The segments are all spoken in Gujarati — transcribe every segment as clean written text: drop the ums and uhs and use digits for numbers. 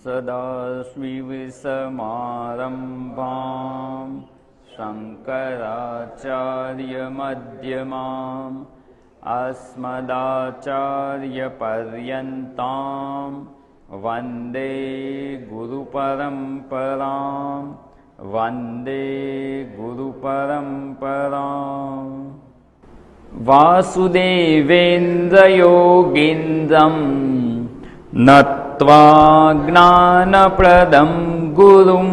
सदाशिवसमारम्भां शङ्कराचार्यमध्यमाम् अस्मदाचार्यपर्यन्तां वन्दे गुरुपरम्परां वन्दे गुरुपरम्पराम्। वासुदेवेन्द्रयोगीन्द्रं नत्वा ज्ञानप्रदं गुरुं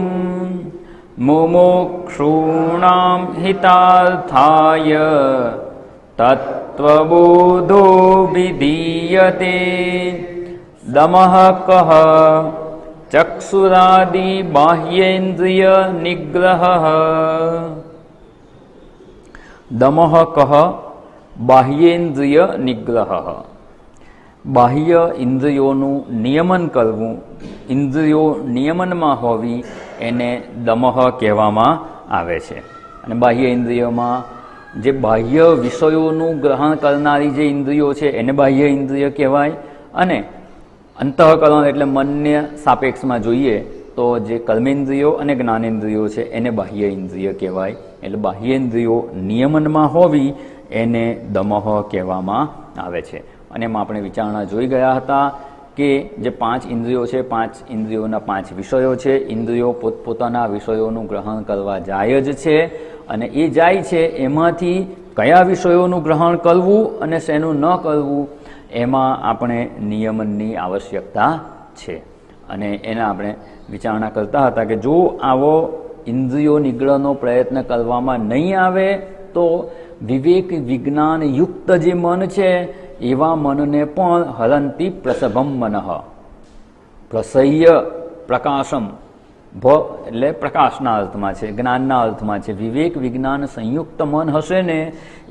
मुमुक्षूणां हितार्थाय तत्त्वबोधो विधीयते। दमः कः चक्षुरादि बाह्येन्द्रिय निग्रहः। दमः कः बाह्येन्द्रिय निग्रह। બાહ્ય ઇન્દ્રિયોનું નિયમન કરવું, ઇન્દ્રિયો નિયમનમાં હોવી એને દમઃ કહેવામાં આવે છે. અને બાહ્ય ઇન્દ્રિયોમાં જે બાહ્ય વિષયોનું ગ્રહણ કરનારી જે ઇન્દ્રિયો છે એને બાહ્ય ઇન્દ્રિય કહેવાય. અને અંતઃકરણ એટલે મનને સાપેક્ષમાં જોઈએ તો જે કર્મેન્દ્રિયો અને જ્ઞાનેન્દ્રિયો છે એને બાહ્ય ઇન્દ્રિય કહેવાય. એટલે બાહ્યેન્દ્રિયો નિયમનમાં હોવી એને દમઃ કહેવામાં આવે છે. અને એમાં આપણે વિચારણા જોઈ ગયા હતા કે જે 5 ઇન્દ્રિયો છે, 5 ઇન્દ્રિયોના 5 વિષયો છે. ઇન્દ્રિયો પોતપોતાના વિષયોનું ગ્રહણ કરવા જાય જ છે. અને એ જાય છે એમાંથી કયા વિષયોનું ગ્રહણ કરવું અને શેનું ન કરવું એમાં આપણે નિયમનની આવશ્યકતા છે. અને એના આપણે વિચારણા કરતા હતા કે જો આવો ઇન્દ્રિયો નિગ્રહનો પ્રયત્ન કરવામાં નહીં આવે તો વિવેક વિજ્ઞાન યુક્ત જે મન છે એવા મનને પણ હરંતી પ્રસભમ મનઃ. પ્રસહ્ય પ્રકાશમ, ભ એટલે પ્રકાશના અર્થમાં છે, જ્ઞાનના અર્થમાં છે. વિવેક વિજ્ઞાન સંયુક્ત મન હશે ને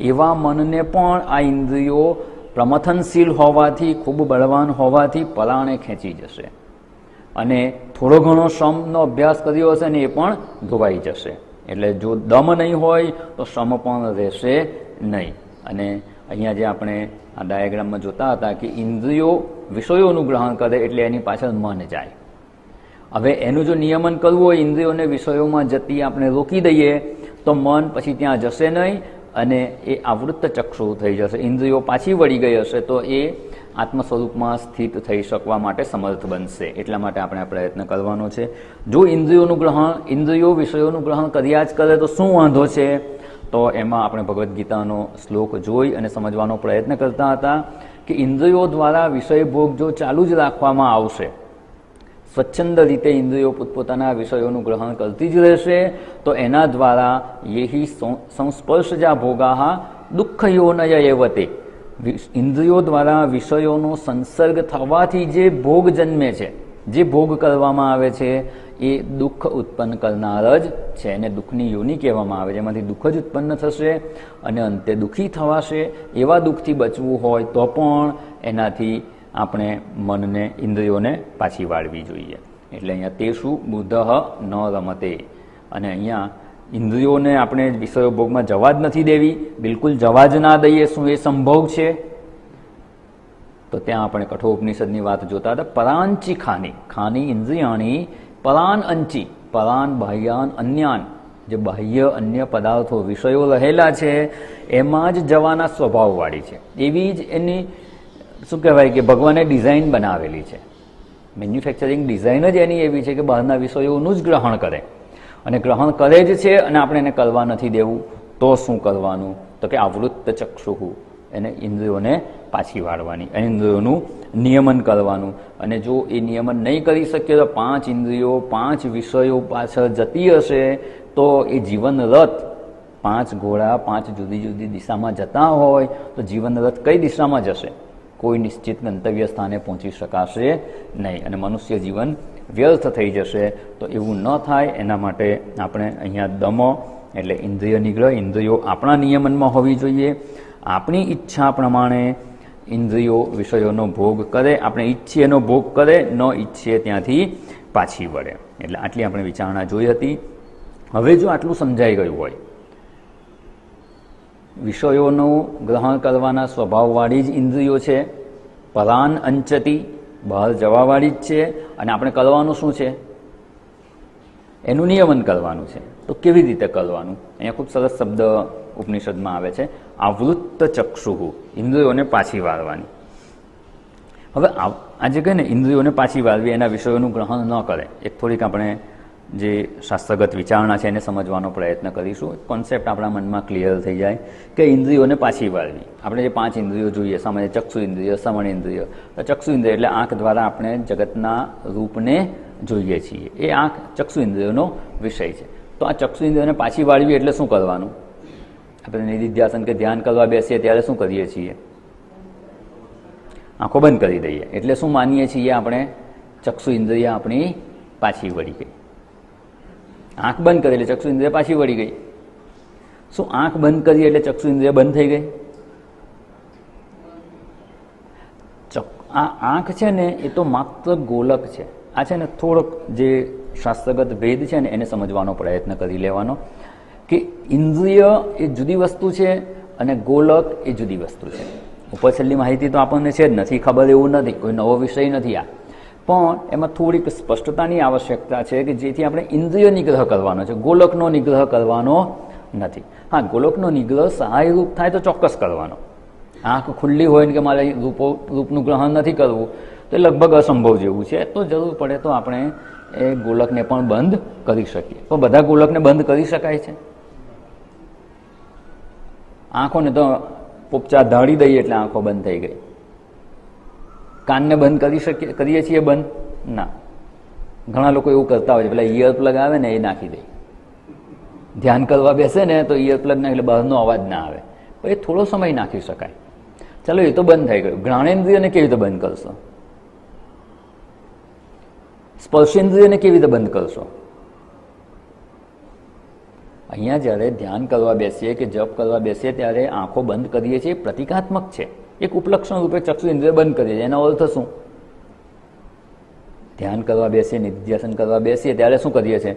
એવા મનને પણ આ ઇન્દ્રિયો પ્રમથનશીલ હોવાથી, ખૂબ બળવાન હોવાથી પરાણે ખેંચી જશે. અને થોડો ઘણો શ્રમનો અભ્યાસ કર્યો હશે ને એ પણ ધોવાઈ જશે. એટલે જો દમ નહીં હોય તો શ્રમ પણ રહેશે નહીં. અને અહીંયા જે આપણે આ ડાયાગ્રામમાં જોતા હતા કે ઇન્દ્રિયો વિષયોનું ગ્રહણ કરે એટલે એની પાછળ મન જાય. હવે એનું જો નિયમન કરવું હોય, ઇન્દ્રિયોને વિષયોમાં જતી આપણે રોકી દઈએ તો મન પછી ત્યાં જશે નહીં અને એ આવૃત્ત ચક્ષુ થઈ જશે. ઇન્દ્રિયો પાછી વળી ગઈ હશે તો એ આત્મ સ્વરૂપમાં સ્થિત થઈ શકવા માટે સમર્થ બનશે. એટલા માટે આપણે આ પ્રયત્ન કરવાનો છે. જો ઇન્દ્રિયો વિષયોનું ગ્રહણ કર્યા જ કરે તો શું વાંધો છે? તો એમાં આપણે ભગવદ્ ગીતાનો શ્લોક જોઈ અને સમજવાનો પ્રયત્ન કરતા હતા કે ઇન્દ્રિયો દ્વારા વિષય ભોગ જો ચાલુ જ રાખવામાં આવશે, સ્વચ્છંદ રીતે ઇન્દ્રિયો પોતપોતાના વિષયોનું ગ્રહણ કરતી જ રહેશે તો એના દ્વારા યેહિ સંસ્પર્શજા ભોગાહ દુઃખયોનય એવતે. ઇન્દ્રિયો દ્વારા વિષયોનો સંસર્ગ થવાથી જે ભોગ જન્મે છે, જે ભોગ કરવામાં આવે છે એ દુઃખ ઉત્પન્ન કરનાર જ છે. એને દુઃખની યોનિ કહેવામાં આવે છે. એમાંથી દુઃખ જ ઉત્પન્ન થશે અને અંતે દુઃખી થવાશે. એવા દુઃખથી બચવું હોય તો પણ એનાથી આપણે મનને, ઇન્દ્રિયોને પાછી વાળવી જોઈએ. એટલે અહીંયા તેષુ બુદ્ધઃ ન રમતે. અને અહીંયા ઇન્દ્રિયોને આપણે વિષયો ભોગમાં જવા જ નથી દેવી, બિલકુલ જવા જ ના દઈએ. શું એ સંભવ છે? તો ત્યાં આપણે કઠોપનિષદની વાત જોતા હતા. પરાંચી ખાની ઇન્દ્રિયાણી પરાન અંચી, પરાન બાહ્યાન અન્યાન. જે બાહ્ય અન્ય પદાર્થો વિષયો રહેલા છે એમાં જ જવાના સ્વભાવવાળી છે. એવી જ એની શું કહેવાય કે ભગવાને ડિઝાઇન બનાવેલી છે. મેન્યુફેક્ચરિંગ ડિઝાઇન જ એની એવી છે કે બહારના વિષયોનું જ ગ્રહણ કરે. અને ગ્રહણ કરે જ છે અને આપણે એને કરવા નથી દેવું. તો શું કરવાનું? તો કે આવૃત્ત ચક્ષુહુ, એને ઇન્દ્રિયોને પાછી વાળવાની, ઇન્દ્રિયોનું નિયમન કરવાનું. અને જો એ નિયમન નહીં કરી શકીએ તો 5 ઇન્દ્રિયો 5 વિષયો પાછળ જતી હશે તો એ જીવન રથ, 5 ઘોડા 5 જુદી જુદી દિશામાં જતા હોય તો જીવન રથ કઈ દિશામાં જશે? કોઈ નિશ્ચિત ગંતવ્ય સ્થાને પહોંચી શકાશે નહીં અને મનુષ્ય જીવન વ્યર્થ થઈ જશે. તો એવું ન થાય એના માટે આપણે અહીંયા દમ એટલે ઇન્દ્રિય નિગ્રહ, ઇન્દ્રિયો આપણા નિયમનમાં હોવી જોઈએ. આપણી ઈચ્છા પ્રમાણે ઇન્દ્રિયો વિષયોનો ભોગ કરે, આપણે ઈચ્છીએ એનો ભોગ કરે, ન ઈચ્છીએ ત્યાંથી પાછી વળે. એટલે આટલી આપણે વિચારણા જોઈ હતી. હવે જો આટલું સમજાઈ ગયું હોય, વિષયોનું ગ્રહણ કરવાના સ્વભાવવાળી જ ઇન્દ્રિયો છે, પરાન અંચતી બહાર જવાવાળી જ છે, અને આપણે કરવાનું શું છે? એનું નિયમન કરવાનું છે. તો કેવી રીતે કરવાનું? અહીંયા ખૂબ સરસ શબ્દ ઉપનિષદમાં આવે છે, આવૃત્ત ચક્ષુઃ, ઇન્દ્રિયોને પાછી વાળવાની. હવે આજે કહે ને ઇન્દ્રિયોને પાછી વાળવી, એના વિષયોનું ગ્રહણ ન કરે, એક થોડીક આપણે જે શાસ્ત્રગત વિચારણા છે એને સમજવાનો પ્રયત્ન કરીશું. કોન્સેપ્ટ આપણા મનમાં ક્લિયર થઈ જાય કે ઇન્દ્રિયોને પાછી વાળવી. આપણે જે 5 ઇન્દ્રિયો જોઈએ, સામાન્ય ચક્ષુ ઇન્દ્રિય, શ્રવણ ઇન્દ્રિય. ચક્ષુ ઇન્દ્રિય એટલે આંખ દ્વારા આપણે જગતના રૂપને જોઈએ છીએ, એ આંખ ચક્ષુ ઇન્દ્રિયોનો વિષય છે. તો આ ચક્ષુ ઇન્દ્રિયોને પાછી વાળવી એટલે શું કરવાનું? આપણે નિધિધ્યાસન કે ધ્યાન કરવા બેસીએ ત્યારે શું કરીએ છીએ? આંખો બંધ કરી દઈએ. એટલે શું માનીએ છીએ આપણે? ચક્ષુ ઇન્દ્રિય આપણી પાછી વળી ગઈ. આંખ બંધ કરી એટલે ચક્ષુ ઇન્દ્રિય પાછી વળી ગઈ. શું આંખ બંધ કરી એટલે ચક્ષુ ઇન્દ્રિય બંધ થઈ ગઈ? આ આંખ છે ને એ તો માત્ર ગોલક છે. આ છે ને થોડોક જે શાસ્ત્રગત ભેદ છે ને એને સમજવાનો પ્રયત્ન કરી લેવાનો કે ઇન્દ્રિય એ જુદી વસ્તુ છે અને ગોલક એ જુદી વસ્તુ છે. ઉપર છેલ્લી માહિતી તો આપણને છે જ નથી, ખબર એવું નથી, કોઈ નવો વિષય નથી આ. પણ એમાં થોડીક સ્પષ્ટતાની આવશ્યકતા છે કે જેથી આપણે ઇન્દ્રિય નિગ્રહ કરવાનો છે, ગોલકનો નિગ્રહ કરવાનો નથી. હા, ગોલકનો નિગ્રહ સહાયરૂપ થાય તો ચોક્કસ કરવાનો. આંખ ખુલ્લી હોય ને કે મારે રૂપનું ગ્રહણ નથી કરવું તો એ લગભગ અસંભવ જેવું છે. તો જરૂર પડે તો આપણે એ ગોલકને પણ બંધ કરી શકીએ. તો બધા ગોલકને બંધ કરી શકાય છે? આંખોને તો પોપચા ધાડી દઈએ એટલે આંખો બંધ થઈ ગઈ. કાનને બંધ કરીએ છીએ બંધ? ના. ઘણા લોકો એવું કરતા હોય છે, પેલા ઇયર પ્લગ આવે ને એ નાખી દે. ધ્યાન કરવા બેસે ને તો ઇયર પ્લગ નાખી એટલે બહારનો અવાજ ના આવે. એ થોડો સમય નાખી શકાય. ચાલો, એ તો બંધ થઈ ગયું. ઘ્રાણેન્દ્રિયને કેવી રીતે બંધ કરશો? સ્પર્શેન્દ્રિયને કેવી રીતે બંધ કરશો? અહીંયા જ્યારે ધ્યાન કરવા બેસીએ કે જપ કરવા બેસીએ ત્યારે આંખો બંધ કરીએ છીએ, પ્રતિકાત્મક છે. એક ઉપલક્ષણ રૂપે ચક્ષુ ઇન્દ્રિય બંધ કરીએ છીએ. એનો અર્થ શું? ધ્યાન કરવા બેસીએ, નિધ્યાસન કરવા બેસીએ ત્યારે શું કરીએ છીએ?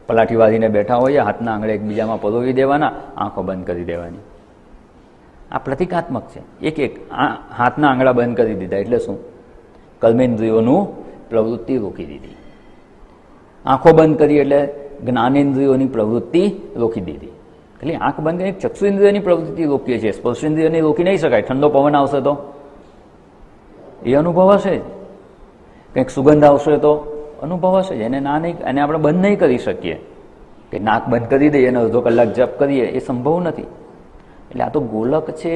પલાઠી વાળીને બેઠા હોઈએ, હાથના આંગળે એકબીજામાં પરોવી દેવાના, આંખો બંધ કરી દેવાની. આ પ્રતિકાત્મક છે. એક હાથના આંગળા બંધ કરી દીધા એટલે શું? કર્મેન્દ્રિયોનું પ્રવૃત્તિ રોકી દીધી. આંખો બંધ કરી એટલે જ્ઞાનેન્દ્રિયોની પ્રવૃત્તિ રોકી દીધી. એટલે આંખ બંધ કરી ચક્ષુ ઇન્દ્રિયોની પ્રવૃત્તિ રોકીએ છીએ, સ્પર્શેન્દ્રિયોની રોકી નહીં શકાય. ઠંડો પવન આવશે તો એ અનુભવ હશે જ, કંઈક સુગંધ આવશે તો અનુભવ હશે જ. એને એને આપણે બંધ નહીં કરી શકીએ કે નાક બંધ કરી દઈએ અને અડધો કલાક જપ કરીએ, એ સંભવ નથી. એટલે આ તો ગોલક છે,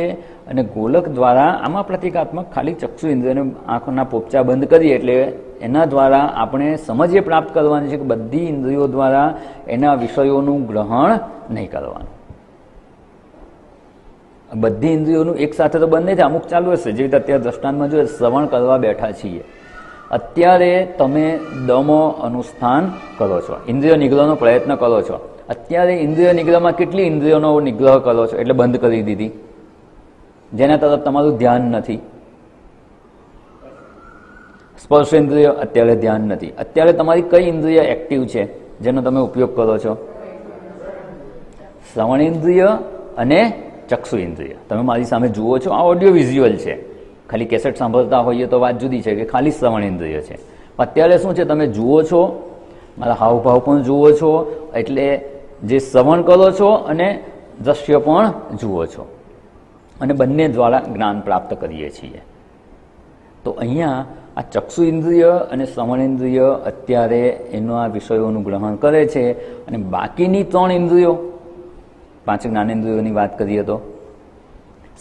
અને ગોલક દ્વારા આમાં પ્રતિકાત્મક ખાલી ચક્ષુ ઇન્દ્રિયોને આંખના પોપચા બંધ કરીએ એટલે એના દ્વારા આપણે સમજ એ પ્રાપ્ત કરવાની છે કે બધી ઇન્દ્રિયો દ્વારા એના વિષયોનું ગ્રહણ નહીં કરવાનું. બધી ઇન્દ્રિયોનું એક સાથે તો બંધ નહીં થાય, અમુક ચાલુ હશે. જેવી રીતે અત્યારે દ્રષ્ટાંતમાં જોઈએ, શ્રવણ કરવા બેઠા છીએ, અત્યારે તમે દમો અનુષ્ઠાન કરો છો, ઇન્દ્રિય નિગ્રહનો પ્રયત્ન કરો છો. અત્યારે ઇન્દ્રિય નિગ્રહમાં કેટલી ઇન્દ્રિયોનો નિગ્રહ કરો છો? એટલે બંધ કરી દીધી, જેના તરફ તમારું ધ્યાન નથી. સ્પર્શેન્દ્રિય અત્યારે ધ્યાન નથી. અત્યારે તમારી કઈ ઇન્દ્રિય એક્ટિવ છે જેનો તમે ઉપયોગ કરો છો? શ્રવણેન્દ્રિય અને ચક્ષુ ઇન્દ્રિય. તમે મારી સામે જુઓ છો, આ ઓડિયો વિઝ્યુઅલ છે. ખાલી કેસેટ સાંભળતા હોઈએ તો વાત જુદી છે કે ખાલી શ્રવણેન્દ્રિય છે. અત્યારે શું છે? તમે જુઓ છો, મારા હાવભાવ પણ જુઓ છો, એટલે જે શ્રવણ કરો છો અને દ્રશ્ય પણ જુઓ છો, અને બંને દ્વારા જ્ઞાન પ્રાપ્ત કરીએ છીએ. તો અહીંયા આ ચક્ષુ ઇન્દ્રિય અને શ્રવણેન્દ્રિય અત્યારે એના વિષયોનું ગ્રહણ કરે છે, અને બાકીની 3 ઇન્દ્રિયો, 5 જ્ઞાનેન્દ્રિયોની વાત કરીએ તો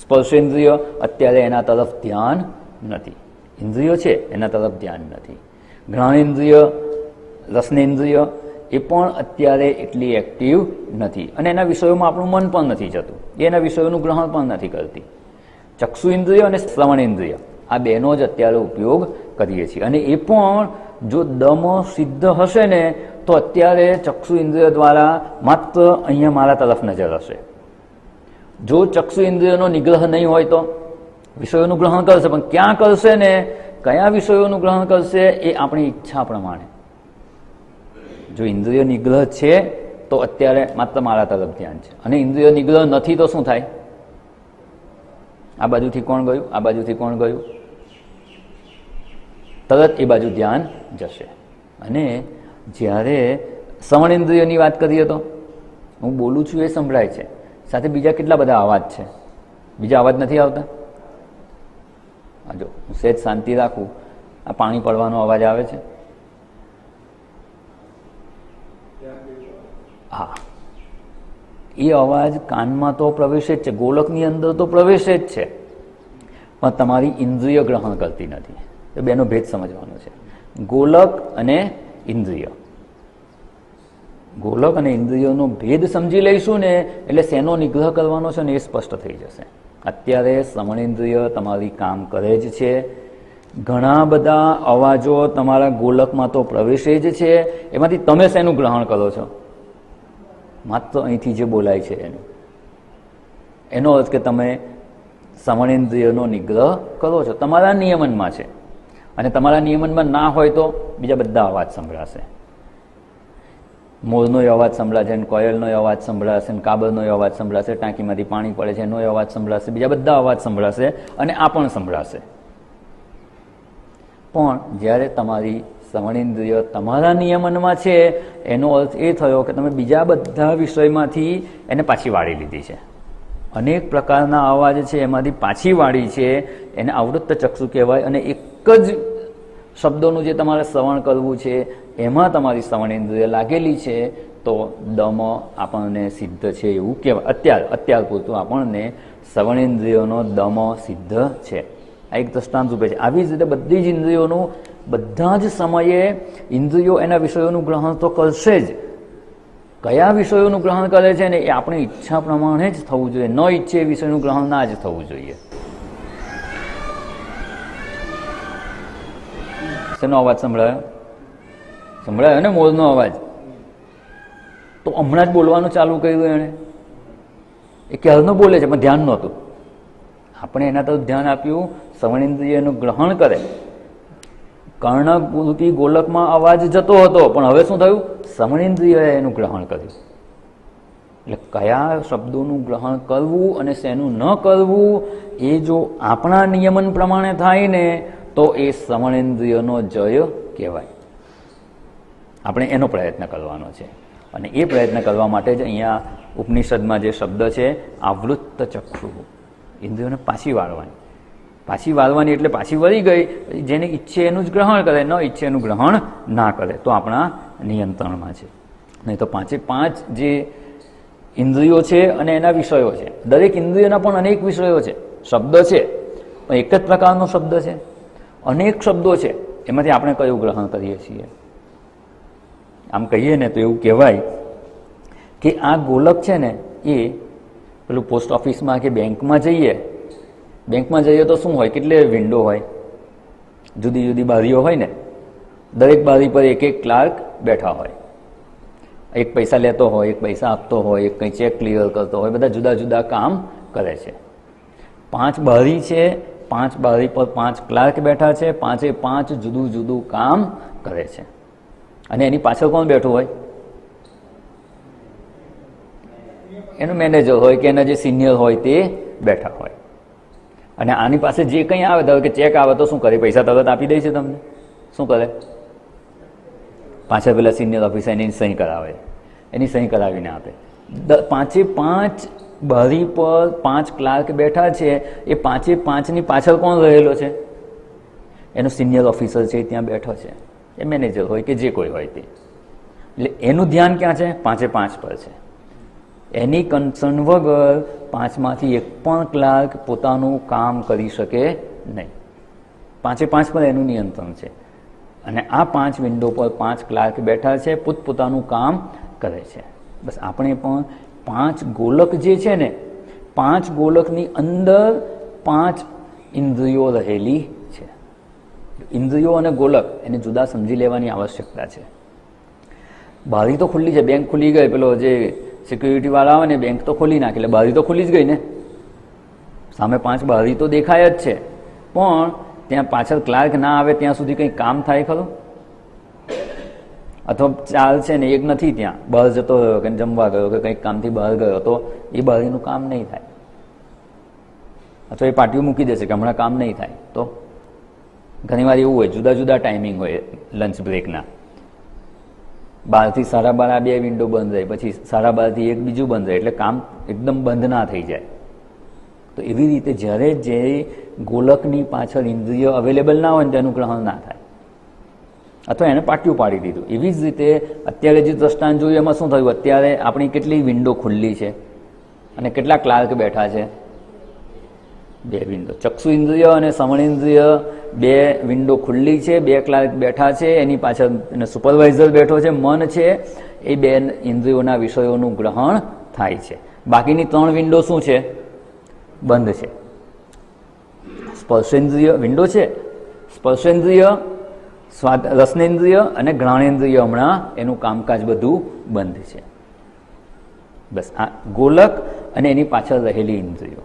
સ્પર્શેન્દ્રિય અત્યારે એના તરફ ધ્યાન નથી. ઇન્દ્રિયો છે એના તરફ ધ્યાન નથી. ઘ્રાણેન્દ્રિય, રસનેન્દ્રિય એ પણ અત્યારે એટલી એક્ટિવ નથી, અને એના વિષયોમાં આપણું મન પણ નથી જતું, એના વિષયોનું ગ્રહણ પણ નથી કરતી. ચક્ષુ ઇન્દ્રિય અને શ્રવણેન્દ્રિય આ બેનો જ અત્યારે ઉપયોગ કરીએ છીએ. અને એ પણ જો દમ સિદ્ધ હશે ને તો અત્યારે ચક્ષુ ઇન્દ્રિય દ્વારા માત્ર અહીંયા મારા તરફ નજર હશે. જો ચક્ષુ ઇન્દ્રિયનો નિગ્રહ નહીં હોય તો વિષયોનું ગ્રહણ કરશે, પણ ક્યાં કરશે ને કયા વિષયોનું ગ્રહણ કરશે એ આપણી ઈચ્છા પ્રમાણે. જો ઇન્દ્રિય નિગ્રહ છે તો અત્યારે માત્ર મારા તરફ ધ્યાન છે, અને ઇન્દ્રિય નિગ્રહ નથી તો શું થાય? આ બાજુથી કોણ ગયું, આ બાજુથી કોણ ગયું? તરત એ બાજુ ધ્યાન જશે. અને જ્યારે શ્રવણેન્દ્રિયોની વાત કરીએ તો હું બોલું છું એ સંભળાય છે, સાથે બીજા કેટલા બધા અવાજ છે, બીજા અવાજ નથી આવતા. જો હું સહેજ શાંતિ રાખું, આ પાણી પડવાનો અવાજ આવે છે, હા, એ અવાજ કાનમાં તો પ્રવેશે જ છે, ગોલકની અંદર તો પ્રવેશે જ છે, પણ તમારી ઇન્દ્રિય ગ્રહણ કરતી નથી. એ બેનો ભેદ સમજવાનો છે. ગોલક અને ઇન્દ્રિય, ગોલક અને ઇન્દ્રિયોનો ભેદ સમજી લઈશું ને એટલે શેનો નિગ્રહ કરવાનો છે ને એ સ્પષ્ટ થઈ જશે. અત્યારે શ્રવણેન્દ્રિય તમારી કામ કરે જ છે, ઘણા બધા અવાજો તમારા ગોલકમાં તો પ્રવેશે જ છે, એમાંથી તમે શેનું ગ્રહણ કરો છો? માત્ર અહીંથી જે બોલાય છે એનો અર્થ કે તમે શ્રવણેન્દ્રિયનો નિગ્રહ કરો છો, તમારા નિયમનમાં છે. અને તમારા નિયમનમાં ના હોય તો બીજા બધા અવાજ સંભળાશે. મોરનો અવાજ સંભળાશે, કોયલનો અવાજ સંભળાશે, કાબરનો અવાજ સંભળાશે, ટાંકીમાંથી પાણી પડે છે એનો અવાજ સંભળાશે, બીજા બધા અવાજ સંભળાશે, અને આ પણ સંભળાશે. પણ જ્યારે તમારી શ્રવણેન્દ્રિય તમારા નિયમનમાં છે એનો અર્થ એ થયો કે તમે બીજા બધા વિષયમાંથી એને પાછી વાળી લીધી છે. અનેક પ્રકારના અવાજ છે એમાંથી પાછી વાળી છે, એને આવૃત્ત ચક્ષુ કહેવાય. અને એક જ શબ્દોનું જે તમારે શ્રવણ કરવું છે એમાં તમારી શ્રવણેન્દ્રિય લાગેલી છે, તો દમ આપણને સિદ્ધ છે એવું કહેવાય. અત્યાર પૂરતું આપણને શ્રવણેન્દ્રિયોનો દમ સિદ્ધ છે. આ એક દ્રષ્ટાંત રૂપે છે. આવી જ રીતે બધી જ ઇન્દ્રિયોનું બધા જ સમયે ઇન્દ્રિયો એના વિષયોનું ગ્રહણ તો કરશે જ. કયા વિષયોનું ગ્રહણ કરે છે ને એ આપણી ઈચ્છા પ્રમાણે જ થવું જોઈએ, ન ઈચ્છે એ વિષયનું ગ્રહણ ના જ થવું જોઈએ. શેનો અવાજ સંભળાયો? સંભળાયો ને, મોરનો અવાજ. તો હમણાં જ બોલવાનું ચાલુ કર્યું એણે, એ ક્યારનો બોલે છે પણ ધ્યાન નહોતું. આપણે એના તરફ ધ્યાન આપ્યું, શ્રવણેન્દ્રિયનું ગ્રહણ કરે. કર્ણપૂર્તિ ગોલકમાં અવાજ જતો હતો, પણ હવે શું થયું? શ્રવણેન્દ્રિયએ એનું ગ્રહણ કર્યું. એટલે કયા શબ્દોનું ગ્રહણ કરવું અને શેનું ન કરવું એ જો આપણા નિયમન પ્રમાણે થાય ને તો એ શ્રવણેન્દ્રિયનો જય કહેવાય. આપણે એનો પ્રયત્ન કરવાનો છે. અને એ પ્રયત્ન કરવા માટે જ અહીંયા ઉપનિષદમાં જે શબ્દ છે આવૃત્ત ચક્ષુ, ઇન્દ્રિયોને પાછી વાળવાની. પાછી વાળવાની એટલે પાછી વળી ગઈ, જેને ઈચ્છે એનું જ ગ્રહણ કરે, ન ઈચ્છે એનું ગ્રહણ ના કરે, તો આપણા નિયંત્રણમાં છે. નહીં તો પાંચે પાંચ જે ઇન્દ્રિયો છે અને એના વિષયો છે, દરેક ઇન્દ્રિયોના પણ અનેક વિષયો છે. શબ્દ છે પણ એક જ પ્રકારનો શબ્દ છે, અનેક શબ્દો છે, એમાંથી આપણે કયું ગ્રહણ કરીએ છીએ? આમ કહીએ ને તો એવું કહેવાય કે આ ગોલક છે ને એ પેલું પોસ્ટ ઓફિસમાં કે બેંકમાં જઈએ તો શું હોય? કેટલી વિન્ડો હોય, જુદી જુદી બારીઓ હોય ને, દરેક બારી પર એક એક ક્લાર્ક બેઠા હોય. એક પૈસા લેતો હોય, એક પૈસા આપતો હોય, એક કંઈ ચેક ક્લિયર કરતો હોય, બધા જુદા જુદા કામ કરે છે. 5 બારી છે, 5 બારી પર 5 ક્લાર્ક બેઠા છે, 5 જુદું જુદું કામ કરે છે. અને એની પાછળ કોણ બેઠું હોય? એનું મેનેજર હોય કે એના જે સિનિયર હોય તે બેઠા હોય. અને આની પાસે જે કંઈ આવે, ધારો કે ચેક આવે તો શું કરે? પૈસા તરત આપી દે છે તમને? શું કરે? પાછળ પેલા સિનિયર ઓફિસર એની સહી કરાવે, એની સહી કરાવીને આપે. 5 બારી પર 5 ક્લાર્ક બેઠા છે, એ 5ની પાછળ કોણ રહેલો છે? એનો સિનિયર ઓફિસર છે, ત્યાં બેઠો છે, એ મેનેજર હોય કે જે કોઈ હોય તે. એટલે એનું ધ્યાન ક્યાં છે? 5 પર છે. એની કન્સર્ન વગર 5માંથી એક પણ ક્લાર્ક પોતાનું કામ કરી શકે નહીં. 5 પર એનું નિયંત્રણ છે. અને આ 5 વિન્ડો પર 5 ક્લાર્ક બેઠા છે, પોતપોતાનું કામ કરે છે. બસ આપણે પણ 5 ગોલક જે છે ને, 5 ગોલકની અંદર 5 ઇન્દ્રિયો રહેલી છે. ઇન્દ્રિયો અને ગોલક એને જુદા સમજી લેવાની આવશ્યકતા છે. બારી તો ખુલ્લી છે, બેંક ખુલી ગઈ, પેલો જે સિક્યુરિટી વાળા આવે ને બેંક તો ખોલી નાખી, એટલે બારી તો ખુલી જ ગઈ ને. સામે 5 બારી તો દેખાય જ છે, પણ ત્યાં પાછળ ક્લાર્ક ના આવે ત્યાં સુધી કંઈ કામ થાય ખરું? અથવા ચાલ છે ને એક નથી, ત્યાં બહાર જતો રહ્યો કે જમવા ગયો કે કંઈક કામથી બહાર ગયો, તો એ બારીનું કામ નહીં થાય. અથવા એ પાટીઓ મૂકી દેશે કે હમણાં કામ નહીં થાય, તો ઘણીવાર એવું હોય, જુદા જુદા ટાઈમિંગ હોય લંચ બ્રેકના. 12 થી 12:30 આ 2 વિન્ડો બંધ રહે, પછી 12:30 થી 1 બીજું બંધ રહે, એટલે કામ એકદમ બંધ ના થઈ જાય. તો એવી રીતે જ્યારે જે ગોલકની પાછળ ઇન્દ્રિય અવેલેબલ ના હોય ને તેનું ગ્રહણ ના થાય, અથવા એને પાટિયું પાડી દીધું. એવી જ રીતે અત્યારે જે દ્રષ્ટાંત જોયું એમાં શું થયું, અત્યારે આપણી કેટલી વિન્ડો ખુલ્લી છે અને કેટલા ક્લાર્ક બેઠા છે? 2 વિન્ડો. ચક્ષુ ઇન્દ્રિય અને શ્રવણેન્દ્રિય 2 વિન્ડો ખુલ્લી છે, 2 ક્લાર્ક બેઠા છે, એની પાછળ એને સુપરવાઇઝર બેઠો છે, મન છે, એ 2 ઇન્દ્રિયોના વિષયોનું ગ્રહણ થાય છે. બાકીની 3 વિન્ડો શું છે? બંધ છે. સ્પર્શેન્દ્રિય વિન્ડો છે, સ્પર્શેન્દ્રિય, રસનેન્દ્રિય અને ઘ્રાણેન્દ્રિય હમણાં એનું કામકાજ બધું બંધ છે. બસ આ ગોલક અને એની પાછળ રહેલી ઇન્દ્રિયો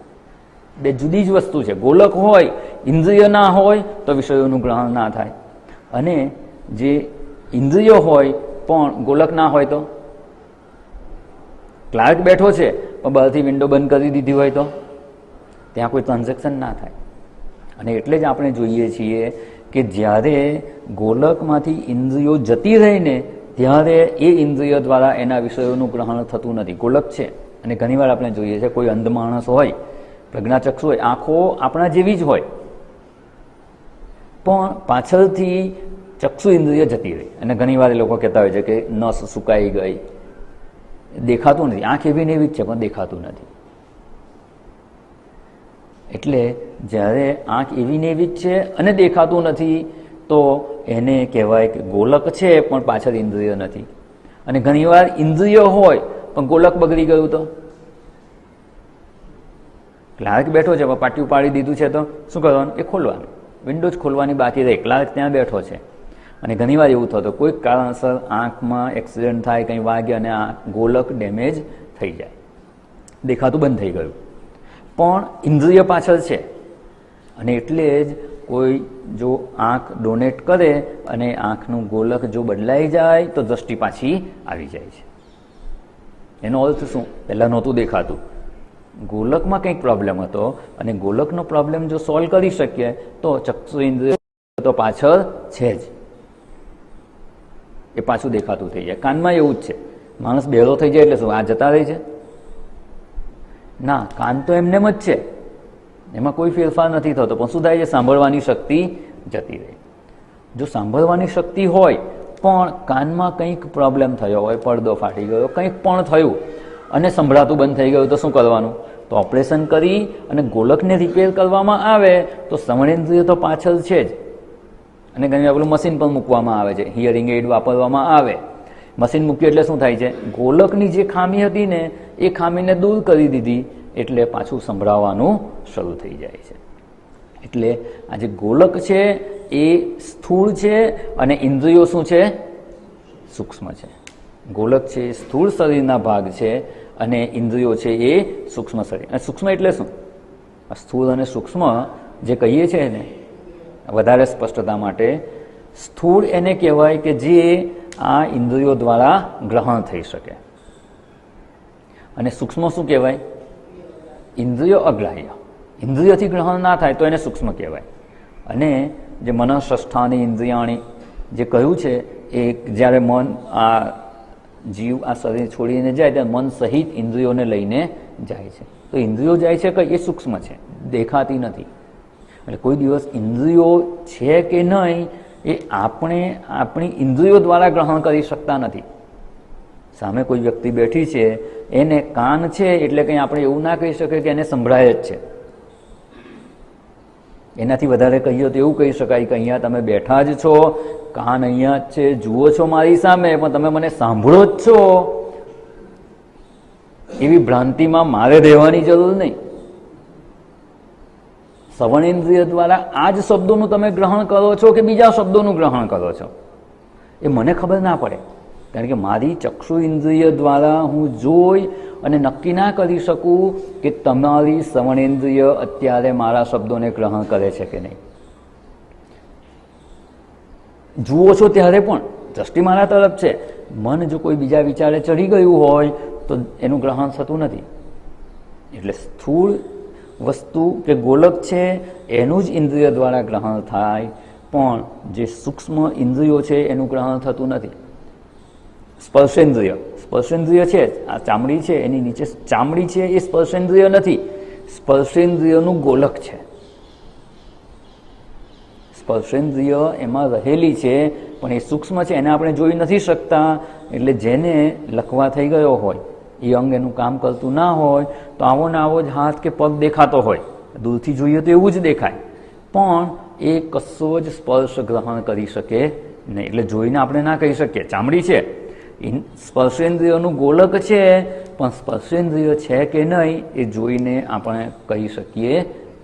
2 જુદી જ વસ્તુ છે. ગોલક હોય, ઇન્દ્રિય ના હોય તો વિષયોનું ગ્રહણ ના થાય, અને જે ઇન્દ્રિયો હોય પણ ગોલક ના હોય તો? ક્લાર્ક બેઠો છે પણ બહારથી વિન્ડો બંધ કરી દીધી હોય તો ત્યાં કોઈ ટ્રાન્ઝેક્શન ના થાય. અને એટલે જ આપણે જોઈએ છીએ કે જ્યારે ગોલકમાંથી ઇન્દ્રિયો જતી રહીને ત્યારે એ ઇન્દ્રિય દ્વારા એના વિષયોનું ગ્રહણ થતું નથી. ગોલક છે, અને ઘણીવાર આપણે જોઈએ છીએ કોઈ અંધ માણસ હોય, પ્રજ્ઞાચક્ષુ હોય, આંખો આપણા જેવી જ હોય, પણ પાછળથી ચક્ષુ ઇન્દ્રિય જતી રહી. અને ઘણીવાર એ લોકો કહેતા હોય છે કે નસ સુકાઈ ગઈ, દેખાતું નથી. આંખ એવી ને એવી જ છે પણ દેખાતું નથી. એટલે જ્યારે આંખ એવી ને એવી જ છે અને દેખાતું નથી તો એને કહેવાય કે ગોલક છે પણ પાછળ ઇન્દ્રિય નથી. અને ઘણીવાર ઇન્દ્રિય હોય પણ ગોલક બગડી ગયું તો? ક્લાર્ક બેઠો છે પણ પાટિયું પાડી દીધું છે તો શું કરવાનું? એ ખોલવાનું, વિન્ડો જ ખોલવાની બાકી રહે. ક્લાર્ક ત્યાં બેઠો છે. અને ઘણીવાર એવું થતું કોઈક કારણસર આંખમાં એક્સિડન્ટ થાય, કંઈ વાગે અને આ ગોલક ડેમેજ થઈ જાય, દેખાતું બંધ થઈ ગયું, પણ ઇન્દ્રિય પાછળ છે. અને એટલે જ કોઈ જો આંખ ડોનેટ કરે અને આંખનું ગોલક જો બદલાઈ જાય તો દ્રષ્ટિ પાછી આવી જાય છે. એનો અર્થ શું? પહેલાં નહોતું દેખાતું, ગોલકમાં કંઈક પ્રોબ્લેમ હતો, અને ગોલકનો પ્રોબ્લેમ જો સોલ્વ કરી શકીએ તો ચક્ષુ ઇન્દ્રિય તો પાછળ છે જ, એ પાછું દેખાતું થઈ જાય. કાનમાં એવું જ છે, માણસ બહેરો થઈ જાય એટલે શું આ જતા રહે છે? ના, કાન તો એમનેમ જ છે, એમાં કોઈ ફેરફાર નથી થતો, પણ શું થાય છે? સાંભળવાની શક્તિ જતી રહે. જો સાંભળવાની શક્તિ હોય પણ કાનમાં કંઈક પ્રોબ્લેમ થયો હોય, પડદો ફાટી ગયો, કંઈક પણ થયું અને સંભળાતું બંધ થઈ ગયું તો શું કરવાનું? તો ઓપરેશન કરી અને ગોલકને રિપેર કરવામાં આવે તો શ્રવણેન્દ્રિય તો પાછળ છે જ. અને ઘણી વાર પેલું મશીન પણ મૂકવામાં આવે છે, હિયરિંગ એડ વાપરવામાં આવે. મશીન મૂક્યું એટલે શું થાય છે? ગોલકની જે ખામી હતી ને એ ખામીને દૂર કરી દીધી, એટલે પાછું સંભળાવવાનું શરૂ થઈ જાય છે. એટલે આ જે ગોલક છે એ સ્થૂળ છે અને ઇન્દ્રિયો શું છે? સૂક્ષ્મ છે. ગોલક છે એ સ્થૂળ શરીરના ભાગ છે અને ઇન્દ્રિયો છે એ સૂક્ષ્મ શરીર. અને સૂક્ષ્મ એટલે શું? સ્થૂળ અને સૂક્ષ્મ જે કહીએ છીએ ને, વધારે સ્પષ્ટતા માટે, સ્થૂળ એને કહેવાય કે જે આ ઇન્દ્રિયો દ્વારા ગ્રહણ થઈ શકે, અને સૂક્ષ્મ શું કહેવાય? ઇન્દ્રિયો અગ્રાહ્ય, ઇન્દ્રિયથી ગ્રહણ ના થાય તો એને સૂક્ષ્મ કહેવાય. અને જે મનઃષ્ઠાની ઇન્દ્રિયાણી જે કહ્યું છે એ જ્યારે મન આ જીવ આ શરીર છોડીને જાય ત્યારે મન સહિત ઇન્દ્રિયોને લઈને જાય છે. તો ઇન્દ્રિયો જાય છે કે એ સૂક્ષ્મ છે, દેખાતી નથી. એટલે કોઈ દિવસ ઇન્દ્રિયો છે કે નહીં એ આપણે આપણી ઇન્દ્રિયો દ્વારા ગ્રહણ કરી શકતા નથી. સામે કોઈ વ્યક્તિ બેઠી છે, એને કાન છે એટલે કંઈ આપણે એવું ના કહી શકીએ કે એને સંભળાય જ છે. એનાથી વધારે કહીએ તો એવું કહી શકાય કે અહીંયા તમે બેઠા જ છો, કાન અહીંયા જ છે, જુઓ છો મારી સામે, પણ તમે મને સાંભળો જ છો. એવી ભ્રાંતિમાં મારે રહેવાની જરૂર નહીં. શ્રવણેન્દ્રિય દ્વારા આ જ શબ્દોનું તમે ગ્રહણ કરો છો કે બીજા શબ્દોનું ગ્રહણ કરો છો એ મને ખબર ના પડે, કારણ કે મારી ચક્ષુ ઇન્દ્રિય દ્વારા હું જોઈ અને નક્કી ના કરી શકું કે તમારી શ્રવણેન્દ્રિય અત્યારે મારા શબ્દોને ગ્રહણ કરે છે કે નહીં. જુઓ છો ત્યારે પણ દ્રષ્ટિ મારા તરફ છે, મન જો કોઈ બીજા વિચારે ચડી ગયું હોય તો એનું ગ્રહણ થતું નથી. એટલે સ્થૂળ વસ્તુ કે ગોલક છે એનું જ ઇન્દ્રિય દ્વારા ગ્રહણ થાય, પણ જે સૂક્ષ્મ ઇન્દ્રિયો છે એનું ગ્રહણ થતું નથી. સ્પર્શેન્દ્રિય છે, આ ચામડી છે એની નીચે ચામડી છે એ સ્પર્શેન્દ્રિય નથી, સ્પર્શેન્દ્રિયનું ગોલક છે. સ્પર્શેન્દ્રિય એમાં રહેલી છે પણ એ સૂક્ષ્મ છે, એને આપણે જોઈ નથી શકતા. એટલે જેને લકવા થઈ ગયો હોય, એ અંગ એનું કામ કરતું ના હોય, તો આવો ને આવો જ હાથ કે પગ દેખાતો હોય, દૂરથી જોઈએ તો એવું જ દેખાય, પણ એ કશો જ સ્પર્શ ગ્રહણ કરી શકે નહીં. એટલે જોઈને આપણે ના કહી શકીએ ચામડી છે, સ્પર્શેન્દ્રિયનું ગોલક છે, પણ સ્પર્શેન્દ્રિય છે કે નહીં એ જોઈને આપણે કહી શકીએ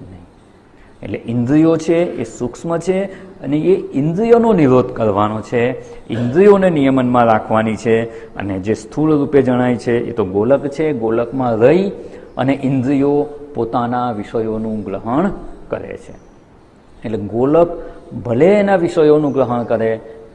નહીં. એટલે ઇન્દ્રિયો છે એ સૂક્ષ્મ છે અને એ ઇન્દ્રિયોનો નિરોધ કરવાનો છે, ઇન્દ્રિયોને નિયમનમાં રાખવાની છે. અને જે સ્થૂળ રૂપે જણાય છે એ તો ગોલક છે, ગોલકમાં રહી અને ઇન્દ્રિયો પોતાના વિષયોનું ગ્રહણ કરે છે. એટલે ગોલક ભલે એના વિષયોનું ગ્રહણ કરે,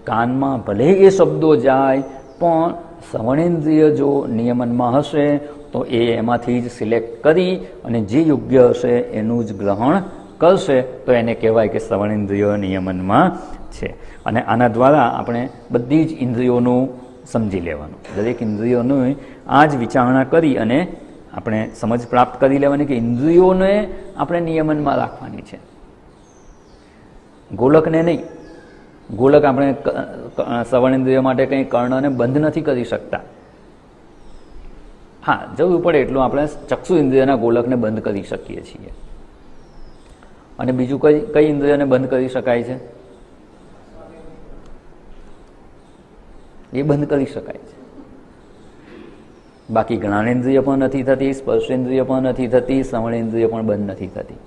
કાનમાં ભલે એ શબ્દો જાય, પણ શ્રવણેન્દ્રિય જો નિયમનમાં હશે તો એ એમાંથી જ સિલેક્ટ કરી અને જે યોગ્ય હશે એનું જ ગ્રહણ કરશે, તો એને કહેવાય કે શ્રવણેન્દ્રિય નિયમનમાં છે. અને આના દ્વારા આપણે બધી જ ઇન્દ્રિયોનું સમજી લેવાનું, દરેક ઇન્દ્રિયોનું આ જ વિચારણા કરી અને આપણે સમજ પ્રાપ્ત કરી લેવાની કે ઇન્દ્રિયોને આપણે નિયમનમાં રાખવાની છે, ગોલકને નહીં. ગોલક આપણે શ્રવણેન્દ્રિય માટે કંઈ કર્ણને બંધ નથી કરી શકતા. હા, જરૂર પડે એટલું આપણે ચક્ષુ ઇન્દ્રિયના ગોલકને બંધ કરી શકીએ છીએ. અને બીજું કઈ ઇન્દ્રિયને બંધ કરી શકાય છે? એ બંધ કરી શકાય છે. બાકી જ્ઞાનેન્દ્રિય પણ નથી થતી, સ્પર્શેન્દ્રિય પણ નથી થતી, શ્રવણેન્દ્રિય પણ બંધ નથી થતી.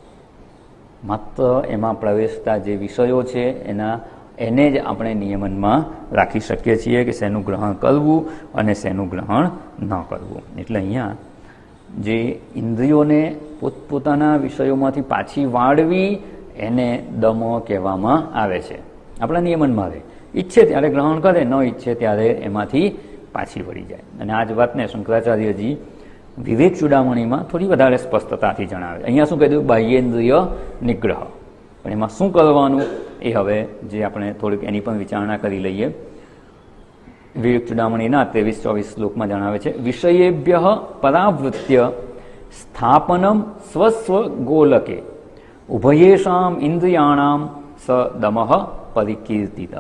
માત્ર એમાં પ્રવેશતા જે વિષયો છે એને જ આપણે નિયમનમાં રાખી શકીએ છીએ કે શેનું ગ્રહણ કરવું અને શેનું ગ્રહણ ન કરવું. એટલે અહીંયા જે ઇન્દ્રિયોને પોતપોતાના વિષયોમાંથી પાછી વાળવી એને દમ કહેવામાં આવે છે. આપણા નિયમનમાં રહે, ઈચ્છે ત્યારે ગ્રહણ કરે, ન ઈચ્છે ત્યારે એમાંથી પાછી વળી જાય. અને આ જ વાતને શંકરાચાર્યજી વિવેક ચૂડામણીમાં થોડી વધારે સ્પષ્ટતાથી જણાવે. અહીંયા શું કીધું? બાહ્યેન્દ્રિય નિગ્રહ. પણ એમાં શું કરવાનું એ હવે જે આપણે થોડીક એની પણ વિચારણા કરી લઈએ. વિવેક ચૂડામણીના 23-24 શ્લોકમાં જણાવે છે, વિષયેભ્ય પરાવૃત્ય સ્થાપનમ સ્વસ્વ ગોલકે ઉભયેષામ ઇન્દ્રિયાણામ સ દમઃ પરિકીર્તિતઃ.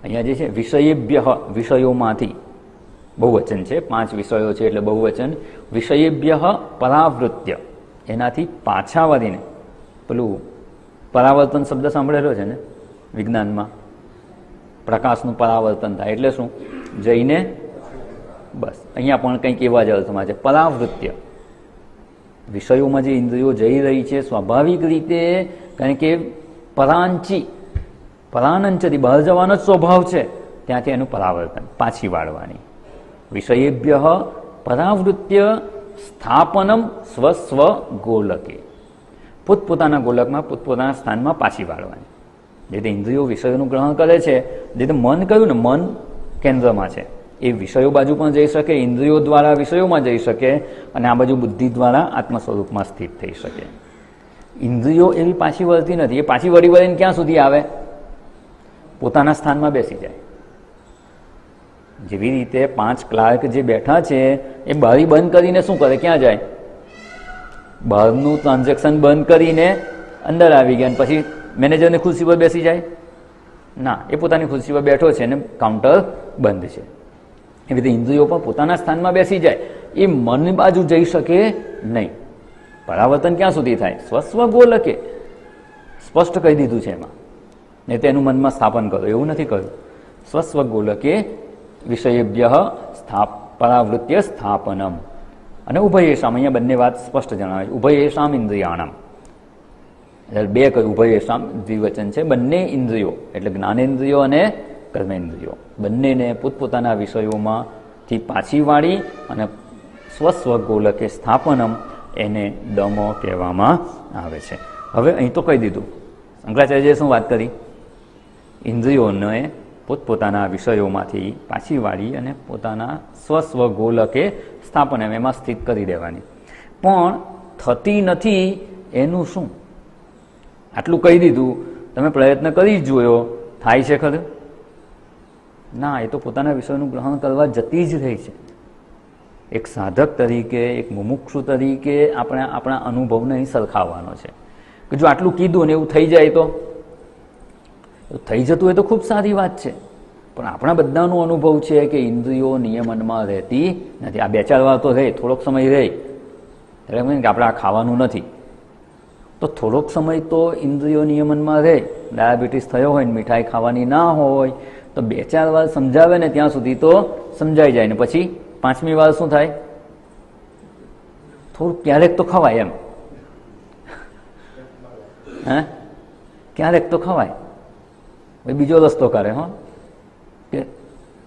અહીંયા જે છે વિષયેભ્ય, વિષયોમાંથી, બહુવચન છે, 5 વિષયો છે એટલે બહુવચન. વિષયેભ્ય પરાવૃત્ય, એનાથી પાછા વળીને, પેલું પરાવર્તન શબ્દ સાંભળેલો છે ને વિજ્ઞાનમાં, પ્રકાશનું પરાવર્તન થાય એટલે શું? જઈને, બસ અહીંયા પણ કંઈક એવા જ અર્થમાં છે. પરાવૃત્ય, વિષયોમાં જે ઇન્દ્રિયો જઈ રહી છે સ્વાભાવિક રીતે, કારણ કે પરાનંચથી બહાર જવાનો જ સ્વભાવ છે, ત્યાંથી એનું પરાવર્તન, પાછી વાળવાની. વિષયેભ્ય પરાવૃત્ય સ્થાપનમ સ્વસ્વ ગોલકે, પોતપોતાના ગોલકમાં પોતપોતાના સ્થાનમાં પાછી વાળવાની. જે તે ઇન્દ્રિયો વિષયોનું ગ્રહણ કરે છે, જે તે મન કહ્યું ને, મન કેન્દ્રમાં છે, એ વિષયો બાજુ પણ જઈ શકે, ઇન્દ્રિયો દ્વારા વિષયોમાં જઈ શકે, અને આ બાજુ બુદ્ધિ દ્વારા આત્મ સ્વરૂપમાં સ્થિત થઈ શકે. ઇન્દ્રિયો એવી પાછી વળતી નથી. એ પાછી વળીને ક્યાં સુધી આવે? પોતાના સ્થાનમાં બેસી જાય. જેવી રીતે 5 ક્લાર્ક જે બેઠા છે એ બારી બંધ કરીને શું કરે? ક્યાં જાય? બહારનું ટ્રાન્ઝેક્શન બંધ કરીને અંદર આવી ગયા, પછી મેનેજરની ખુરશી પર બેસી જાય? ના, એ પોતાની ખુરશી પર બેઠો છે અને કાઉન્ટર બંધ છે. એવી રીતે ઇન્દ્રિયો પણ પોતાના સ્થાનમાં બેસી જાય, એ મન બાજુ જઈ શકે નહીં. પરાવર્તન ક્યાં સુધી થાય? સ્વસ્વ ગોલકે. સ્પષ્ટ કહી દીધું છે એમાં, ને તેનું મનમાં સ્થાપન કરો, એવું નથી કહ્યું. સ્વસ્વ ગોલકે વિષયેભ્ય પરાવૃત્ય સ્થાપનમ. અને ઉભયેષામ, અહીંયા બંને વાત સ્પષ્ટ જણાવે છે. ઉભયેષામ ઇન્દ્રિયાણામ, એટલે 2 કહ્યું, ઉભયેષામ દ્વિવચન છે. બંને ઇન્દ્રિયો એટલે જ્ઞાનેન્દ્રિયો અને કર્મેન્દ્રિયો, બંનેને પોતપોતાના વિષયોમાંથી પાછી વાળી અને સ્વસ્વ ગોલકે સ્થાપનમ, એને દમ કહેવામાં આવે છે. હવે અહીં તો કહી દીધું, શંકરાચાર્યએ શું વાત કરી? ઇન્દ્રિયોને પોતપોતાના વિષયોમાંથી પાછી વાળી અને પોતાના સ્વસ્વ ગોલકે સ્થાપન, એમાં સ્થિત કરી દેવાની. પણ થતી નથી એનું શું? આટલું કહી દીધું, તમે પ્રયત્ન કરી જ જોયો, થાય છે ખરું? ના, એ તો પોતાના વિષયનું ગ્રહણ કરવા જતી જ રહી છે. એક સાધક તરીકે, એક મુમુક્ષુ તરીકે આપણે આપણા અનુભવને અહીં સરખાવવાનો છે કે જો આટલું કીધું ને એવું થઈ જાય તો થઈ જતું હોય તો ખૂબ સારી વાત છે. પણ આપણા બધાનો અનુભવ છે કે ઇન્દ્રિયો નિયમનમાં રહેતી નથી. આ 2-4 વાર તો રહે, થોડોક સમય રહે, એટલે કે આપણે આ ખાવાનું નથી તો થોડોક સમય તો ઇન્દ્રિયો નિયમનમાં રહે. ડાયાબિટીસ થયો હોય ને મીઠાઈ ખાવાની ના હોય તો 2-4 વાર સમજાવે ને ત્યાં સુધી તો સમજાઈ જાય ને પછી 5મી વાર શું થાય? થોડું ક્યારેક તો ખવાય એમ, હે, ક્યારેક તો ખવાય. બીજો રસ્તો કરે હો કે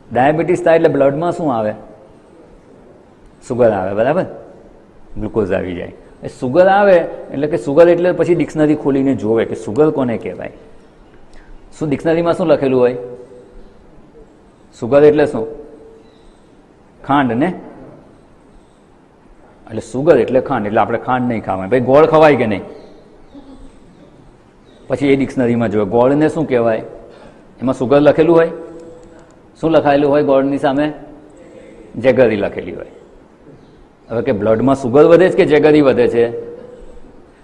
ડાયાબિટીસ થાય એટલે બ્લડમાં શું આવે? સુગર આવે, બરાબર? ગ્લુકોઝ આવી જાય. સુગર આવે એટલે કે સુગર એટલે પછી ડિક્શનરી ખોલીને જોવે કે સુગર કોને કહેવાય. શું ડિક્શનરીમાં શું લખેલું હોય? સુગર એટલે શું? ખાંડ ને? એટલે સુગર એટલે ખાંડ, એટલે આપણે ખાંડ નહીં ખાવાની. ભાઈ ગોળ ખવાય કે નહીં? પછી એ ડિક્શનરીમાં જોવે ગોળને શું કહેવાય, એમાં સુગર લખેલું હોય. શું લખાયેલું હોય ગોળની સામે? જેગરી લખેલી હોય. હવે કે બ્લડમાં સુગર વધે છે કે જેગરી વધે છે?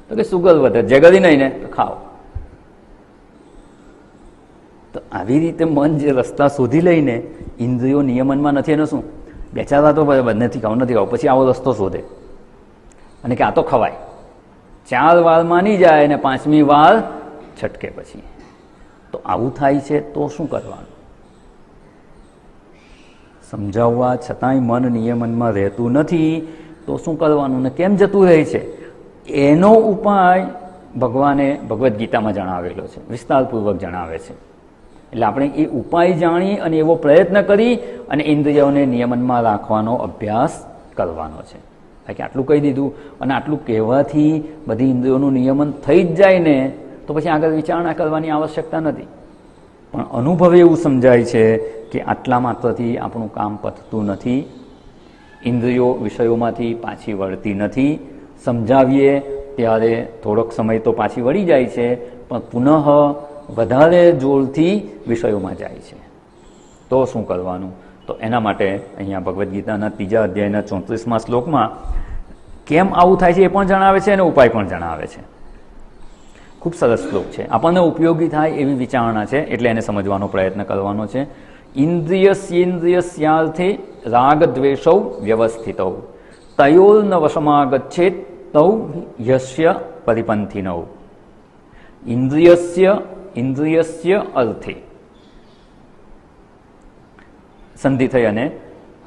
તો કે સુગર વધે, જેગરી નહીં ને તો ખાઓ. તો આવી રીતે મન જે રસ્તા શોધી લઈને ઇન્દ્રિયો નિયમનમાં નથી, એનો શું 2-4 વાર તો નથી ખાવું, નથી ખાવું, પછી આવો રસ્તો શોધે અને કે આ તો ખવાય. 4 વાર માની જાય અને 5મી વાર છટકે. પછી તો આવું થાય છે તો શું કરવાનું? સમજાવવા છતાંય મન નિયમનમાં રહેતું નથી તો શું કરવાનું ને કેમ જતું રહે છે? એનો ઉપાય ભગવાને ભગવદ્ ગીતામાં જણાવેલો છે, વિસ્તારપૂર્વક જણાવે છે. એટલે આપણે એ ઉપાય જાણી અને એવો પ્રયત્ન કરી અને ઇન્દ્રિયોને નિયમનમાં રાખવાનો અભ્યાસ કરવાનો છે. કે આટલું કહી દીધું અને આટલું કહેવાથી બધી ઇન્દ્રિયોનું નિયમન થઈ જ જાય ને તો પછી આગળ વિચારણા કરવાની આવશ્યકતા નથી. પણ અનુભવે એવું સમજાય છે કે આટલા માત્રથી આપણું કામ પતતું નથી. ઇન્દ્રિયો વિષયોમાંથી પાછી વળતી નથી. સમજાવીએ ત્યારે થોડોક સમય તો પાછી વળી જાય છે, પણ પુનઃ વધારે જોરથી વિષયોમાં જાય છે. તો શું કરવાનું? તો એના માટે અહીંયા ભગવદ્ ગીતાના 3જા અધ્યાયના 34મા શ્લોકમાં કેમ આવું થાય છે એ પણ જણાવે છે અને ઉપાય પણ જણાવે છે. ખૂબ સરસ શ્લોક છે, આપણને ઉપયોગી થાય એવી વિચારણા છે, એટલે એને સમજવાનો પ્રયત્ન કરવાનો છે. ઇન્દ્રિયસ્યેન્દ્રિયસ્યાર્થે રાગદ્વેષૌ વ્યવસ્થિતૌ તયોર્ન વશમાગચ્છેત તૌ યસ્ય પરિપંથિનૌ. ઇન્દ્રિયસ્ય અર્થે સંધિ થઈ અને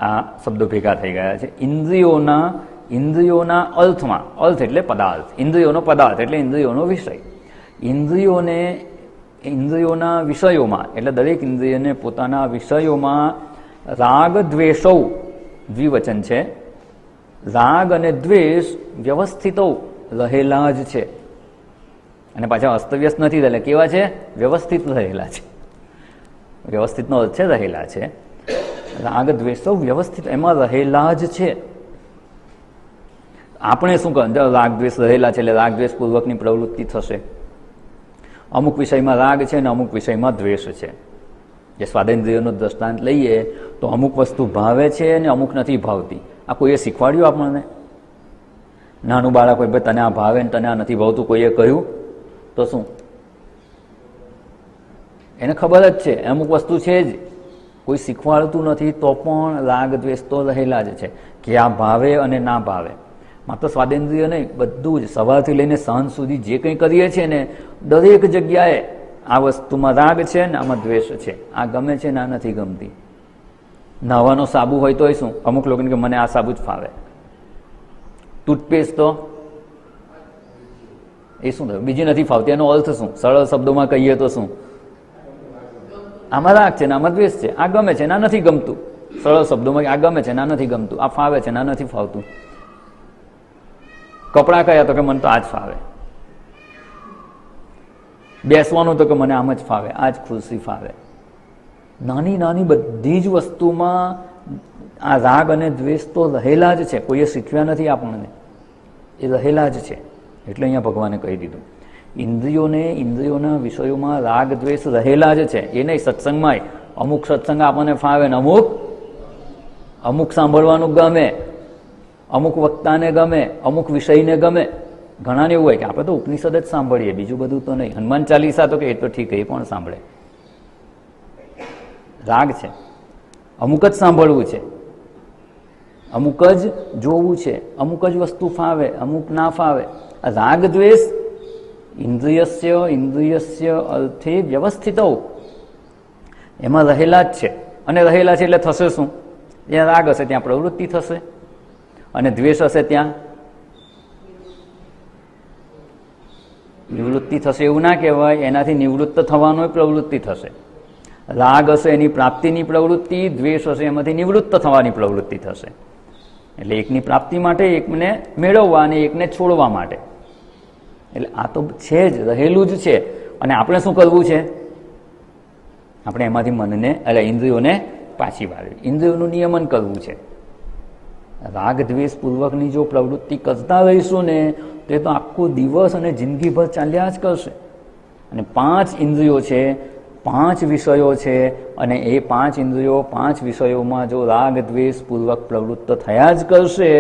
આ શબ્દો ભેગા થઈ ગયા છે. ઇન્દ્રિયોના અર્થમાં, અર્થ એટલે પદાર્થ, ઇન્દ્રિયોનો પદાર્થ એટલે ઇન્દ્રિયોનો વિષય. ઇન્દ્રિયોના વિષયોમાં એટલે દરેક ઇન્દ્રિયને પોતાના વિષયોમાં રાગ દ્વેષૌ, દ્વિવચન છે, રાગ અને દ્વેષ વ્યવસ્થિતો રહેલા જ છે. અને પાછા અસ્તવ્યસ્ત નથી રહેલા, કેવા છે? વ્યવસ્થિત રહેલા છે. વ્યવસ્થિતનો અર્થ છે રહેલા છે. રાગ દ્વેષો વ્યવસ્થિત એમાં રહેલા જ છે. આપણે શું કહે? રાગ દ્વેષ રહેલા છે એટલે રાગ દ્વેષ પૂર્વકની પ્રવૃત્તિ થશે. અમુક વિષયમાં રાગ છે ને અમુક વિષયમાં દ્વેષ છે. જે સ્વાદેન્દ્રિયનો દ્રષ્ટાંત લઈએ તો અમુક વસ્તુ ભાવે છે ને અમુક નથી ભાવતી. આ કોઈએ શીખવાડ્યું આપણને? નાનું બાળક હોય, ભાઈ તને આ ભાવે ને તને આ નથી ભાવતું, કોઈએ કહ્યું તો શું? એને ખબર જ છે અમુક વસ્તુ છે જ, કોઈ શીખવાડતું નથી તો પણ રાગ દ્વેષ તો રહેલા જ છે કે આ ભાવે અને ના ભાવે. માત્ર સ્વાદેન્દ્રિય નહીં, બધું જ સવારથી લઈને સાંજ સુધી જે કંઈ કરીએ છીએ ને દરેક જગ્યાએ આ વસ્તુમાં રાગ છે ને આમાં દ્વેષ છે. આ ગમે છે ને આ નથી ગમતી. નાવાનો સાબુ હોય તોય શું? અમુક લોકોને કે મને આ સાબુ જ ફાવે. ટૂથપેસ્ટ તો એ શું થયું? બીજી નથી ફાવતી. એનો અર્થ શું? સરળ શબ્દોમાં કહીએ તો શું? આમાં રાગ છે ને આમાં દ્વેષ છે. આ ગમે છે ને આ નથી ગમતું. સરળ શબ્દોમાં આ ગમે છે ને આ નથી ગમતું, આ ફાવે છે ને આ નથી ફાવતું. કપડાં કયા? તો કે મને તો આ જ ફાવે. બેસવાનું તો કે મને આમ જ ફાવે, આ જ ખુરશી ફાવે. નાની નાની બધી જ વસ્તુમાં આ રાગ અને દ્વેષ તો રહેલા જ છે. કોઈએ શીખવ્યા નથી આપણને, એ રહેલા જ છે. એટલે અહીંયા ભગવાને કહી દીધું ઇન્દ્રિયોના વિષયોમાં રાગ દ્વેષ રહેલા જ છે. એ નહીં, સત્સંગમાં અમુક સત્સંગ આપણને ફાવે ને અમુક સાંભળવાનું ગમે, અમુક વક્તાને ગમે, અમુક વિષયને ગમે. ઘણાને એવું હોય કે આપણે તો ઉપનિષદ જ સાંભળીએ, બીજું બધું તો નહીં. હનુમાન ચાલીસા તો કે એ તો ઠીક, એ પણ સાંભળે. રાગ છે, અમુક જ સાંભળવું છે, અમુક જ જોવું છે, અમુક જ વસ્તુ ફાવે, અમુક ના ફાવે. રાગ દ્વેષ ઇન્દ્રિયસ્ય અર્થે વ્યવસ્થિત એમાં રહેલા જ છે. અને રહેલા છે એટલે થશે શું? જ્યાં રાગ હશે ત્યાં પ્રવૃત્તિ થશે, અને દ્વેષ હશે ત્યાં નિવૃત્તિ થશે. એવું ના કહેવાય, એનાથી નિવૃત્ત થવાનો પ્રવૃત્તિ થશે. રાગ હશે એની પ્રાપ્તિની પ્રવૃત્તિ, દ્વેષ હશે એમાંથી નિવૃત્ત થવાની પ્રવૃત્તિ થશે. એટલે એકની પ્રાપ્તિ માટે, એકને મેળવવા અને એકને છોડવા માટે. એટલે આ તો છે જ, રહેલું જ છે. અને આપણે શું કરવું છે? આપણે એમાંથી મનને એટલે ઇન્દ્રિયોને પાછી વાળવી, ઇન્દ્રિયોનું નિયમન કરવું છે. રાગ દ્વેષ પૂર્વકની જો પ્રવૃત્તિ કરતા રહીશું ને તો એ તો આખો દિવસ અને જિંદગીભર ચાલ્યા જ કરશે. અને 5 ઇન્દ્રિયો છે, 5 વિષયો છે, અને એ 5 ઇન્દ્રિયો 5 વિષયોમાં જો રાગ દ્વેષ પૂર્વક પ્રવૃત્ત થયા જ કરશે,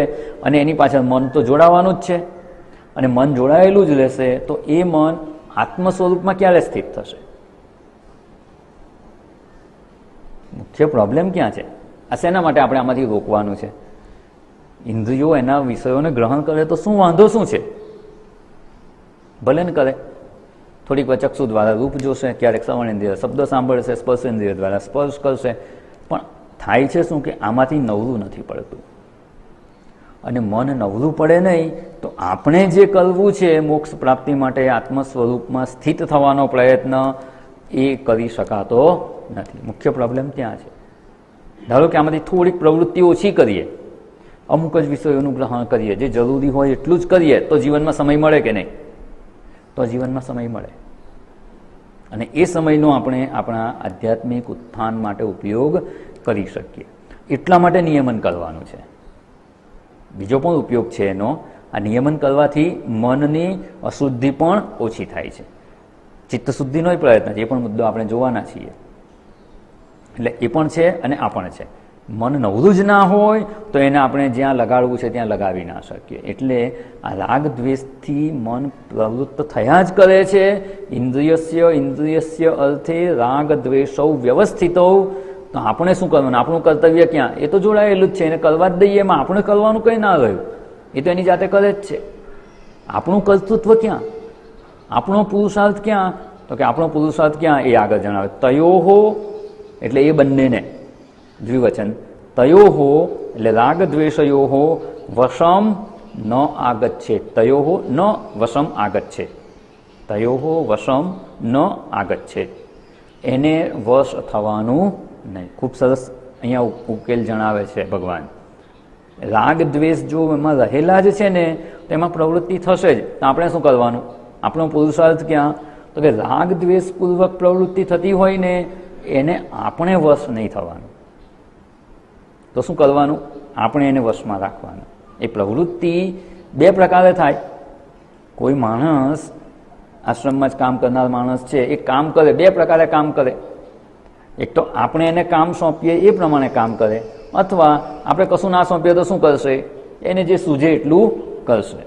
અને એની પાછળ મન તો જોડાવાનું જ છે, અને મન જોડાયેલું જ રહેશે, તો એ મન આત્મ સ્વરૂપમાં ક્યારે સ્થિત થશે? મુખ્ય પ્રોબ્લેમ ક્યાં છે? આ શેના માટે આપણે આમાંથી રોકવાનું છે? ઇન્દ્રિયો એના વિષયોને ગ્રહણ કરે તો શું વાંધો શું છે? ભલે ને કરે. થોડીક વાર ચક્ષુ દ્વારા રૂપ જોશે, ક્યારેક શ્રવણેન્દ્રિય શબ્દ સાંભળશે, સ્પર્શેન્દ્રિય દ્વારા સ્પર્શ કરશે, પણ થાય છે શું કે આમાંથી નવરું નથી પડતું. અને મન નવરું પડે નહીં તો આપણે જે કરવું છે મોક્ષ પ્રાપ્તિ માટે આત્મ સ્વરૂપમાં સ્થિત થવાનો પ્રયત્ન એ કરી શકાતો નથી. મુખ્ય પ્રોબ્લેમ ત્યાં છે. ધારો કે આમાંથી થોડીક પ્રવૃત્તિ ઓછી કરીએ, અમુક જ વિષયોનું ગ્રહણ કરીએ, જે જરૂરી હોય એટલું જ કરીએ, તો જીવનમાં સમય મળે કે નહીં? તો જીવનમાં સમય મળે. અને એ સમયનો આપણે આપણા આધ્યાત્મિક ઉત્થાન માટે ઉપયોગ કરી શકીએ. એટલા માટે નિયમન કરવાનું છે. બીજો પણ ઉપયોગ છે એનો. આ નિયમન કરવાથી મનની અશુદ્ધિ પણ ઓછી થાય છે. ચિત્તશુદ્ધિનો પ્રયત્ન છે, એ પણ મુદ્દો આપણે જોવાના છીએ. એટલે એ પણ છે અને આ પણ છે. મન નવરું જ ના હોય તો એને આપણે જ્યાં લગાડવું છે ત્યાં લગાવી ના શકીએ. એટલે આ રાગ દ્વેષથી મન પ્રવૃત્ત થયા જ કરે છે. ઇન્દ્રિયસ્ય અર્થે રાગ દ્વેષૌ વ્યવસ્થિતો. તો આપણે શું કરવાનું? આપણું કર્તવ્ય ક્યાં? એ તો જોડાયેલું જ છે, એને કરવા જ દઈએ. એમાં આપણે કરવાનું કંઈ ના રહ્યું, એ તો એની જાતે કરે જ છે. આપણું કર્તૃત્વ ક્યાં? આપણો પુરુષાર્થ ક્યાં? તો કે આપણો પુરુષાર્થ ક્યાં એ આગળ જણાવે. તયોહો એટલે એ બંનેને દ્વિવચન. તયોહો એટલે રાગ દ્વેષયોહો વશમ ન આગચ્છે. તયોહો ન વશમ આગચ્છે. તયોહો વશમ ન આગચ્છે. એને વશ થવાનું નહીં. ખૂબ સરસ અહીંયા ઉકેલ જણાવે છે ભગવાન. રાગ દ્વેષ જો એમાં રહેલા જ છે ને તો એમાં પ્રવૃત્તિ થશે જ. તો આપણે શું કરવાનું? આપણો પુરુષાર્થ ક્યાં? તો કે રાગ દ્વેષ પૂર્વક પ્રવૃત્તિ થતી હોય ને એને આપણે વશ નહીં થવાનું. તો શું કરવાનું? આપણે એને વશમાં રાખવાનું. એ પ્રવૃત્તિ 2 પ્રકારે થાય. કોઈ માણસ આશ્રમમાં જ કામ કરનાર માણસ છે, એ કામ કરે, 2 પ્રકારે કામ કરે. એક તો આપણે એને કામ સોંપીએ એ પ્રમાણે કામ કરે, અથવા આપણે કશું ના સોંપીએ તો શું કરશે? એને જે સૂઝે એટલું કરશે.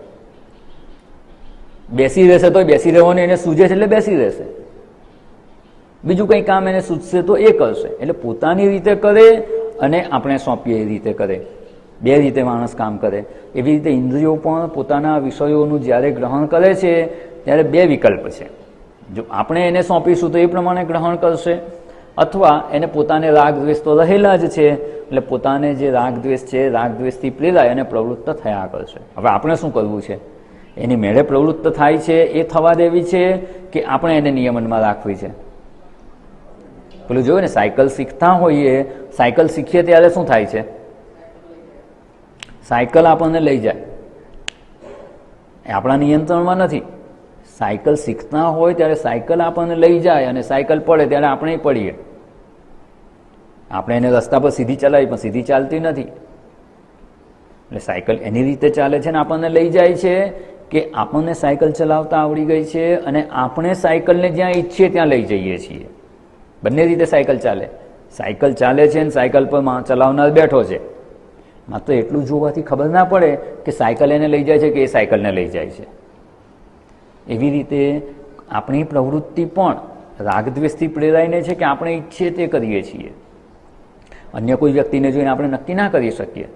બેસી રહેશે તો બેસી રહેવાનું, એને સૂઝે છે એટલે બેસી રહેશે. બીજું કંઈ કામ એને સૂઝશે તો એ કરશે. એટલે પોતાની રીતે કરે અને આપણે સોંપીએ એ રીતે કરે. 2 રીતે માણસ કામ કરે. એવી રીતે ઇન્દ્રિયો પણ પોતાના વિષયોનું જ્યારે ગ્રહણ કરે છે ત્યારે 2 વિકલ્પ છે. જો આપણે એને સોંપીશું તો એ પ્રમાણે ગ્રહણ કરશે, અથવા એને પોતાને રાગ દ્વેષ તો રહેલા જ છે એટલે પોતાને જે રાગ દ્વેષ છે રાગ દ્વેષથી પ્રેરાય અને પ્રવૃત્ત થયા કરશે. હવે આપણે શું કરવું છે? એની મેળે પ્રવૃત્ત થાય છે એ થવા દેવી છે કે આપણે એને નિયમનમાં રાખવી છે? પેલું જોયું ને, સાયકલ શીખતા હોઈએ, સાયકલ શીખીએ ત્યારે શું થાય છે? સાયકલ આપણને લઈ જાય, એ આપણા નિયંત્રણમાં નથી. સાયકલ શીખતા હોય ત્યારે સાયકલ આપણને લઈ જાય, અને સાયકલ પડે ત્યારે આપણે પડીએ. આપણે એને રસ્તા પર સીધી ચલાવી પણ સીધી ચાલતી નથી. એટલે સાયકલ એની રીતે ચાલે છે ને આપણને લઈ જાય છે કે આપણને સાયકલ ચલાવતા આવડી ગઈ છે અને આપણે સાયકલને જ્યાં ઈચ્છીએ ત્યાં લઈ જઈએ છીએ. બંને રીતે સાયકલ ચાલે. સાયકલ ચાલે છે અને સાયકલ પર ચલાવનાર બેઠો છે. માત્ર એટલું જોવાથી ખબર ના પડે કે સાયકલ એને લઈ જાય છે કે એ સાયકલને લઈ જાય છે. એવી રીતે આપણી પ્રવૃત્તિ પણ રાગદ્વેષથી પ્રેરાઈને છે કે આપણે ઈચ્છીએ તે કરીએ છીએ. અન્ય કોઈ વ્યક્તિને જોઈને આપણે નક્કી ના કરી શકીએ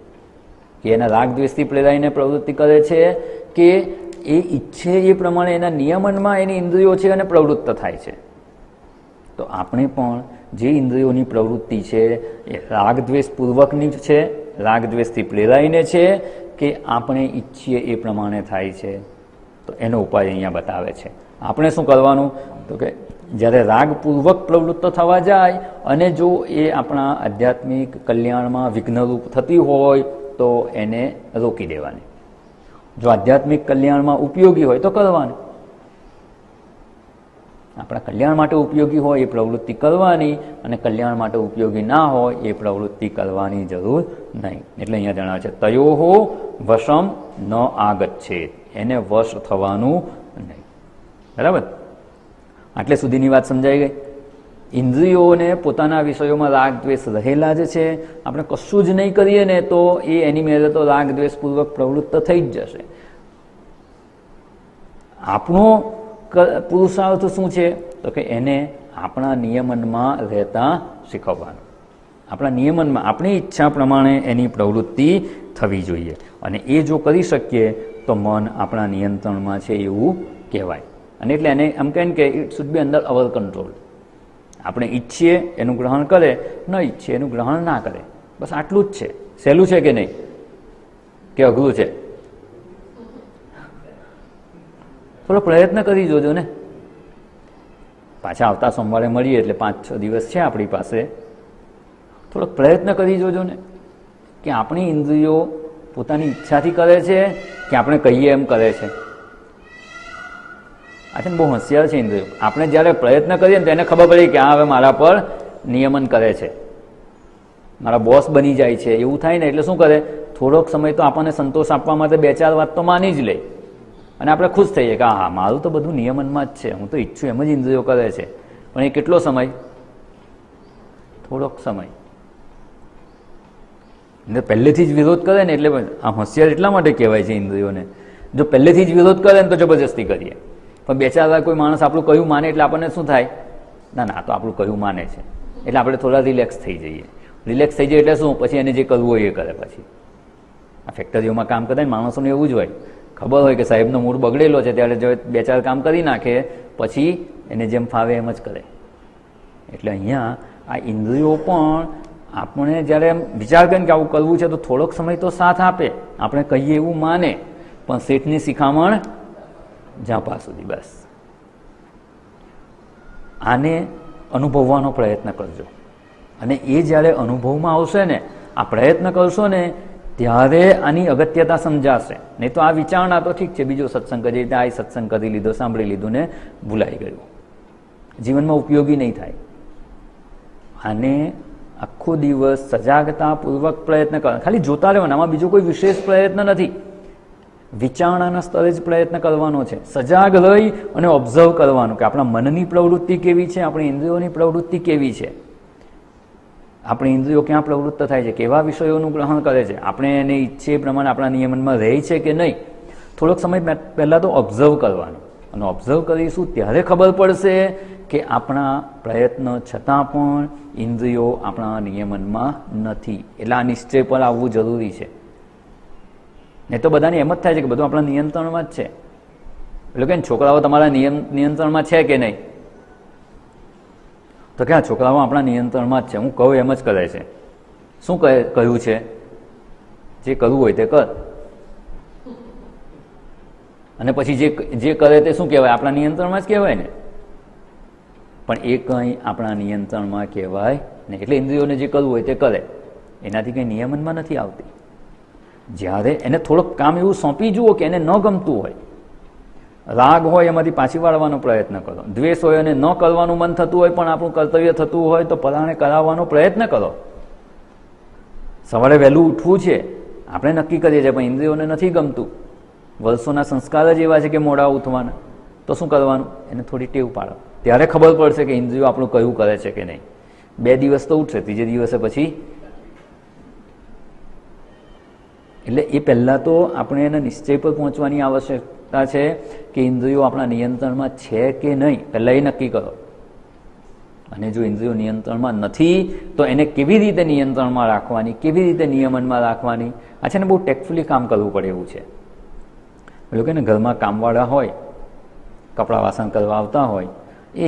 કે એના રાગદ્વેષથી પ્રેરાઈને પ્રવૃત્તિ કરે છે કે એ ઈચ્છે એ પ્રમાણે એના નિયમનમાં એની ઇન્દ્રિયો છે અને પ્રવૃત્ત થાય છે. તો આપણે પણ જે ઇન્દ્રિયોની પ્રવૃત્તિ છે એ રાગદ્વેષપૂર્વકની જ છે, રાગદ્વેષથી પ્રેરાઈને છે કે આપણે ઈચ્છીએ એ પ્રમાણે થાય છે. તો એનો ઉપાય અહીંયા બતાવે છે. આપણે શું કરવાનું? તો કે જ્યારે રાગપૂર્વક પ્રવૃત્ત થવા જાય અને જો એ આપણા આધ્યાત્મિક કલ્યાણમાં વિઘ્નરૂપ થતી હોય તો એને રોકી દેવાની. જો આધ્યાત્મિક કલ્યાણમાં ઉપયોગી હોય તો કરવાની. આપણા કલ્યાણ માટે ઉપયોગી હોય એ પ્રવૃત્તિ કરવાની અને કલ્યાણ માટે ઉપયોગી ના હોય એ પ્રવૃત્તિ કરવાની જરૂર નહીં. એટલે અહીંયા જણાવે છે તયોહો વશમ ન આગચ્છેત, એને વશ થવાનું નહીં. બરાબર? આટલે સુધીની વાત સમજાઈ ગઈ. ઇન્દ્રિયોને પોતાના વિષયોમાં રાગ દ્વેષ રહેલા જ છે. આપણે કશું જ નહીં કરીએ ને તો એ એની મેળે તો રાગ દ્વેષપૂર્વક પ્રવૃત્ત થઈ જ જશે. આપણો પુરુષાર્થ શું છે? તો કે એને આપણા નિયમનમાં રહેતા શીખવવાનું. આપણા નિયમનમાં આપણી ઈચ્છા પ્રમાણે એની પ્રવૃત્તિ થવી જોઈએ. અને એ જો કરી શકીએ તો મન આપણા નિયંત્રણમાં છે એવું કહેવાય. અને એટલે એને એમ કહે કે it should be under our control. આપણે ઈચ્છીએ એનું ગ્રહણ કરે, ન ઈચ્છીએ એનું ગ્રહણ ના કરે. બસ આટલું જ છે. સહેલું છે કે નહીં? કે અઘરું છે? થોડો પ્રયત્ન કરી જોજો ને. પાછા આવતા સોમવારે મળીએ એટલે 5-6 દિવસ છે આપણી પાસે. થોડોક પ્રયત્ન કરી જોજો ને કે આપણી ઇન્દ્રિયો પોતાની ઈચ્છાથી કરે છે કે આપણે કહીએ એમ કરે છે. આ છે ને બહુ હોશિયાર છે ઇન્દ્રિયો. આપણે જ્યારે પ્રયત્ન કરીએ ને તો એને ખબર પડી કે આ હવે મારા પર નિયમન કરે છે, મારા બોસ બની જાય છે. એવું થાય ને એટલે શું કરે? થોડોક સમય તો આપણને સંતોષ આપવા માટે 2-4 વાત તો માની જ લે અને આપણે ખુશ થઈએ કે હા મારું તો બધું નિયમનમાં જ છે, હું તો ઈચ્છું એમ જ ઇન્દ્રિયો કરે છે. પણ એ કેટલો સમય? થોડોક સમય. એટલે પહેલેથી જ વિરોધ કરે ને એટલે આ હોશિયાર એટલા માટે કહેવાય છે ઇન્દ્રિયોને. જો પહેલેથી જ વિરોધ કરે ને તો જબરજસ્તી કરીએ. પણ 2-4 વાર કોઈ માણસ આપણું કહ્યું માને એટલે આપણને શું થાય? ના ના, તો આપણું કહ્યું માને છે એટલે આપણે થોડા રિલેક્સ થઈ જઈએ. રિલેક્સ થઈ જાય એટલે શું? પછી એને જે કરવું હોય એ કરે. પછી આ ફેક્ટરીઓમાં કામ કરે માણસોને એવું જ હોય. ખબર હોય કે સાહેબનો મૂડ બગડેલો છે ત્યારે જો 2-4 કામ કરી નાખે પછી એને જેમ ફાવે એમ જ કરે. એટલે અહીંયા આ ઇન્દ્રિયો પણ આપણે જ્યારે એમ વિચાર કરીને કે આવું કરવું છે તો થોડોક સમય તો સાથ આપે, આપણે કહીએ એવું માને, પણ શેઠની શિખામણ ઝાંપા સુધી. બસ આને અનુભવવાનો પ્રયત્ન કરજો. અને એ જ્યારે અનુભવમાં આવશે ને, આ પ્રયત્ન કરશો ને ત્યારે આની અગત્યતા સમજાશે. નહીં તો આ વિચારણા તો ઠીક છે, બીજો સત્સંગ કરી રીતે આ સત્સંગ કરી લીધો, સાંભળી લીધું ને ભૂલાઈ ગયું, જીવનમાં ઉપયોગી નહીં થાય. આને આખો દિવસ સજાગતાપૂર્વક પ્રયત્ન કરો. ખાલી જોતા રહેવાનું, આમાં બીજો કોઈ વિશેષ પ્રયત્ન નથી. વિચારણાના સ્તરે જ પ્રયત્ન કરવાનો છે. સજાગ રહી અને ઓબ્ઝર્વ કરવાનું કે આપણા મનની પ્રવૃત્તિ કેવી છે, આપણી ઇન્દ્રિયોની પ્રવૃત્તિ કેવી છે, આપણી ઇન્દ્રિયો ક્યાં પ્રવૃત્ત થાય છે, કેવા વિષયોનું ગ્રહણ કરે છે, આપણે એને ઈચ્છે પ્રમાણે આપણા નિયમનમાં રહે છે કે નહીં. થોડોક સમય પહેલાં તો ઓબ્ઝર્વ કરવાનું. અને ઓબ્ઝર્વ કરીશું ત્યારે ખબર પડશે કે આપણા પ્રયત્ન છતાં પણ ઇન્દ્રિયો આપણા નિયમનમાં નથી. એટલે આ નિશ્ચય પર આવવું જરૂરી છે. નહીં તો બધાની એમ જ થાય છે કે બધું આપણા નિયંત્રણમાં જ છે. એટલે કે છોકરાઓ તમારા નિયંત્રણમાં છે કે નહીં? તો કે આ છોકરાઓ આપણા નિયંત્રણમાં જ છે, હું કહું એમ જ કરે છે. શું કહ્યું છે? જે કરવું હોય તે કર. અને પછી જે કરે તે શું કહેવાય? આપણા નિયંત્રણમાં જ કહેવાય ને. પણ એ કંઈ આપણા નિયંત્રણમાં કહેવાય નહીં. એટલે ઇન્દ્રિયોને જે કરવું હોય તે કરે, એનાથી કંઈ નિયમનમાં નથી આવતી. જ્યારે એને થોડુંક કામ એવું સોંપી જુઓ કે એને ન ગમતું હોય, રાગ હોય એમાંથી પાછી વાળવાનો પ્રયત્ન કરો, દ્વેષ હોય અને ન કરવાનું મન થતું હોય પણ આપણું કર્તવ્ય થતું હોય તો પરાણે કરાવવાનો પ્રયત્ન કરો. સવારે વહેલું ઉઠવું છે, આપણે નક્કી કરીએ છીએ પણ ઇન્દ્રિયોને નથી ગમતું, વર્ષોના સંસ્કાર જ એવા છે કે મોડા ઉઠવાના, તો શું કરવાનું? એને થોડી ટેવ પાડો, ત્યારે ખબર પડશે કે ઇન્દ્રિયો આપણું કયું કરે છે કે નહીં. 2 દિવસ તો ઉઠશે, ત્રીજે દિવસે પછી. એટલે એ પહેલાં તો આપણે એના નિશ્ચય પર પહોંચવાની આવશ્યકતા છે કે ઇન્દ્રિયો આપણા નિયંત્રણમાં છે કે નહીં, પહેલાં એ નક્કી કરો. અને જો ઇન્દ્રિયો નિયંત્રણમાં નથી તો એને કેવી રીતે નિયંત્રણમાં રાખવાની, કેવી રીતે નિયમનમાં રાખવાની? આ છે ને બહુ ટેક્ટફુલી કામ કરવું પડે એવું છે. પેલું કે ને ઘરમાં કામવાળા હોય, કપડાં વાસણ કરવા આવતા હોય, એ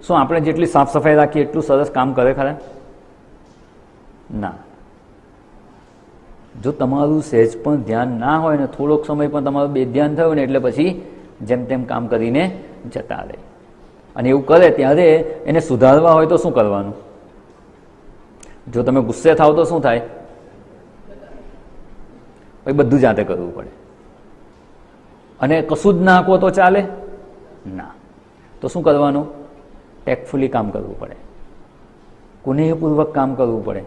શું આપણે જેટલી સાફ સફાઈ રાખીએ એટલું સરસ કામ કરે ખરા? ના. જો તમારું સહેજ પણ ધ્યાન ના હોય ને, થોડોક સમય પણ તમારું બેધ્યાન થયું ને, એટલે પછી જેમ તેમ કામ કરીને જતા રહે. અને એવું કરે ત્યારે એને સુધારવા હોય તો શું કરવાનું? જો તમે ગુસ્સે થાવ તો શું થાય? પછી બધું જાતે કરવું પડે. અને કશું જ ના કહો તો ચાલે ના. તો શું કરવાનું? ટેક્ટફુલી કામ કરવું પડે, કુનેહપૂર્વક કામ કરવું પડે.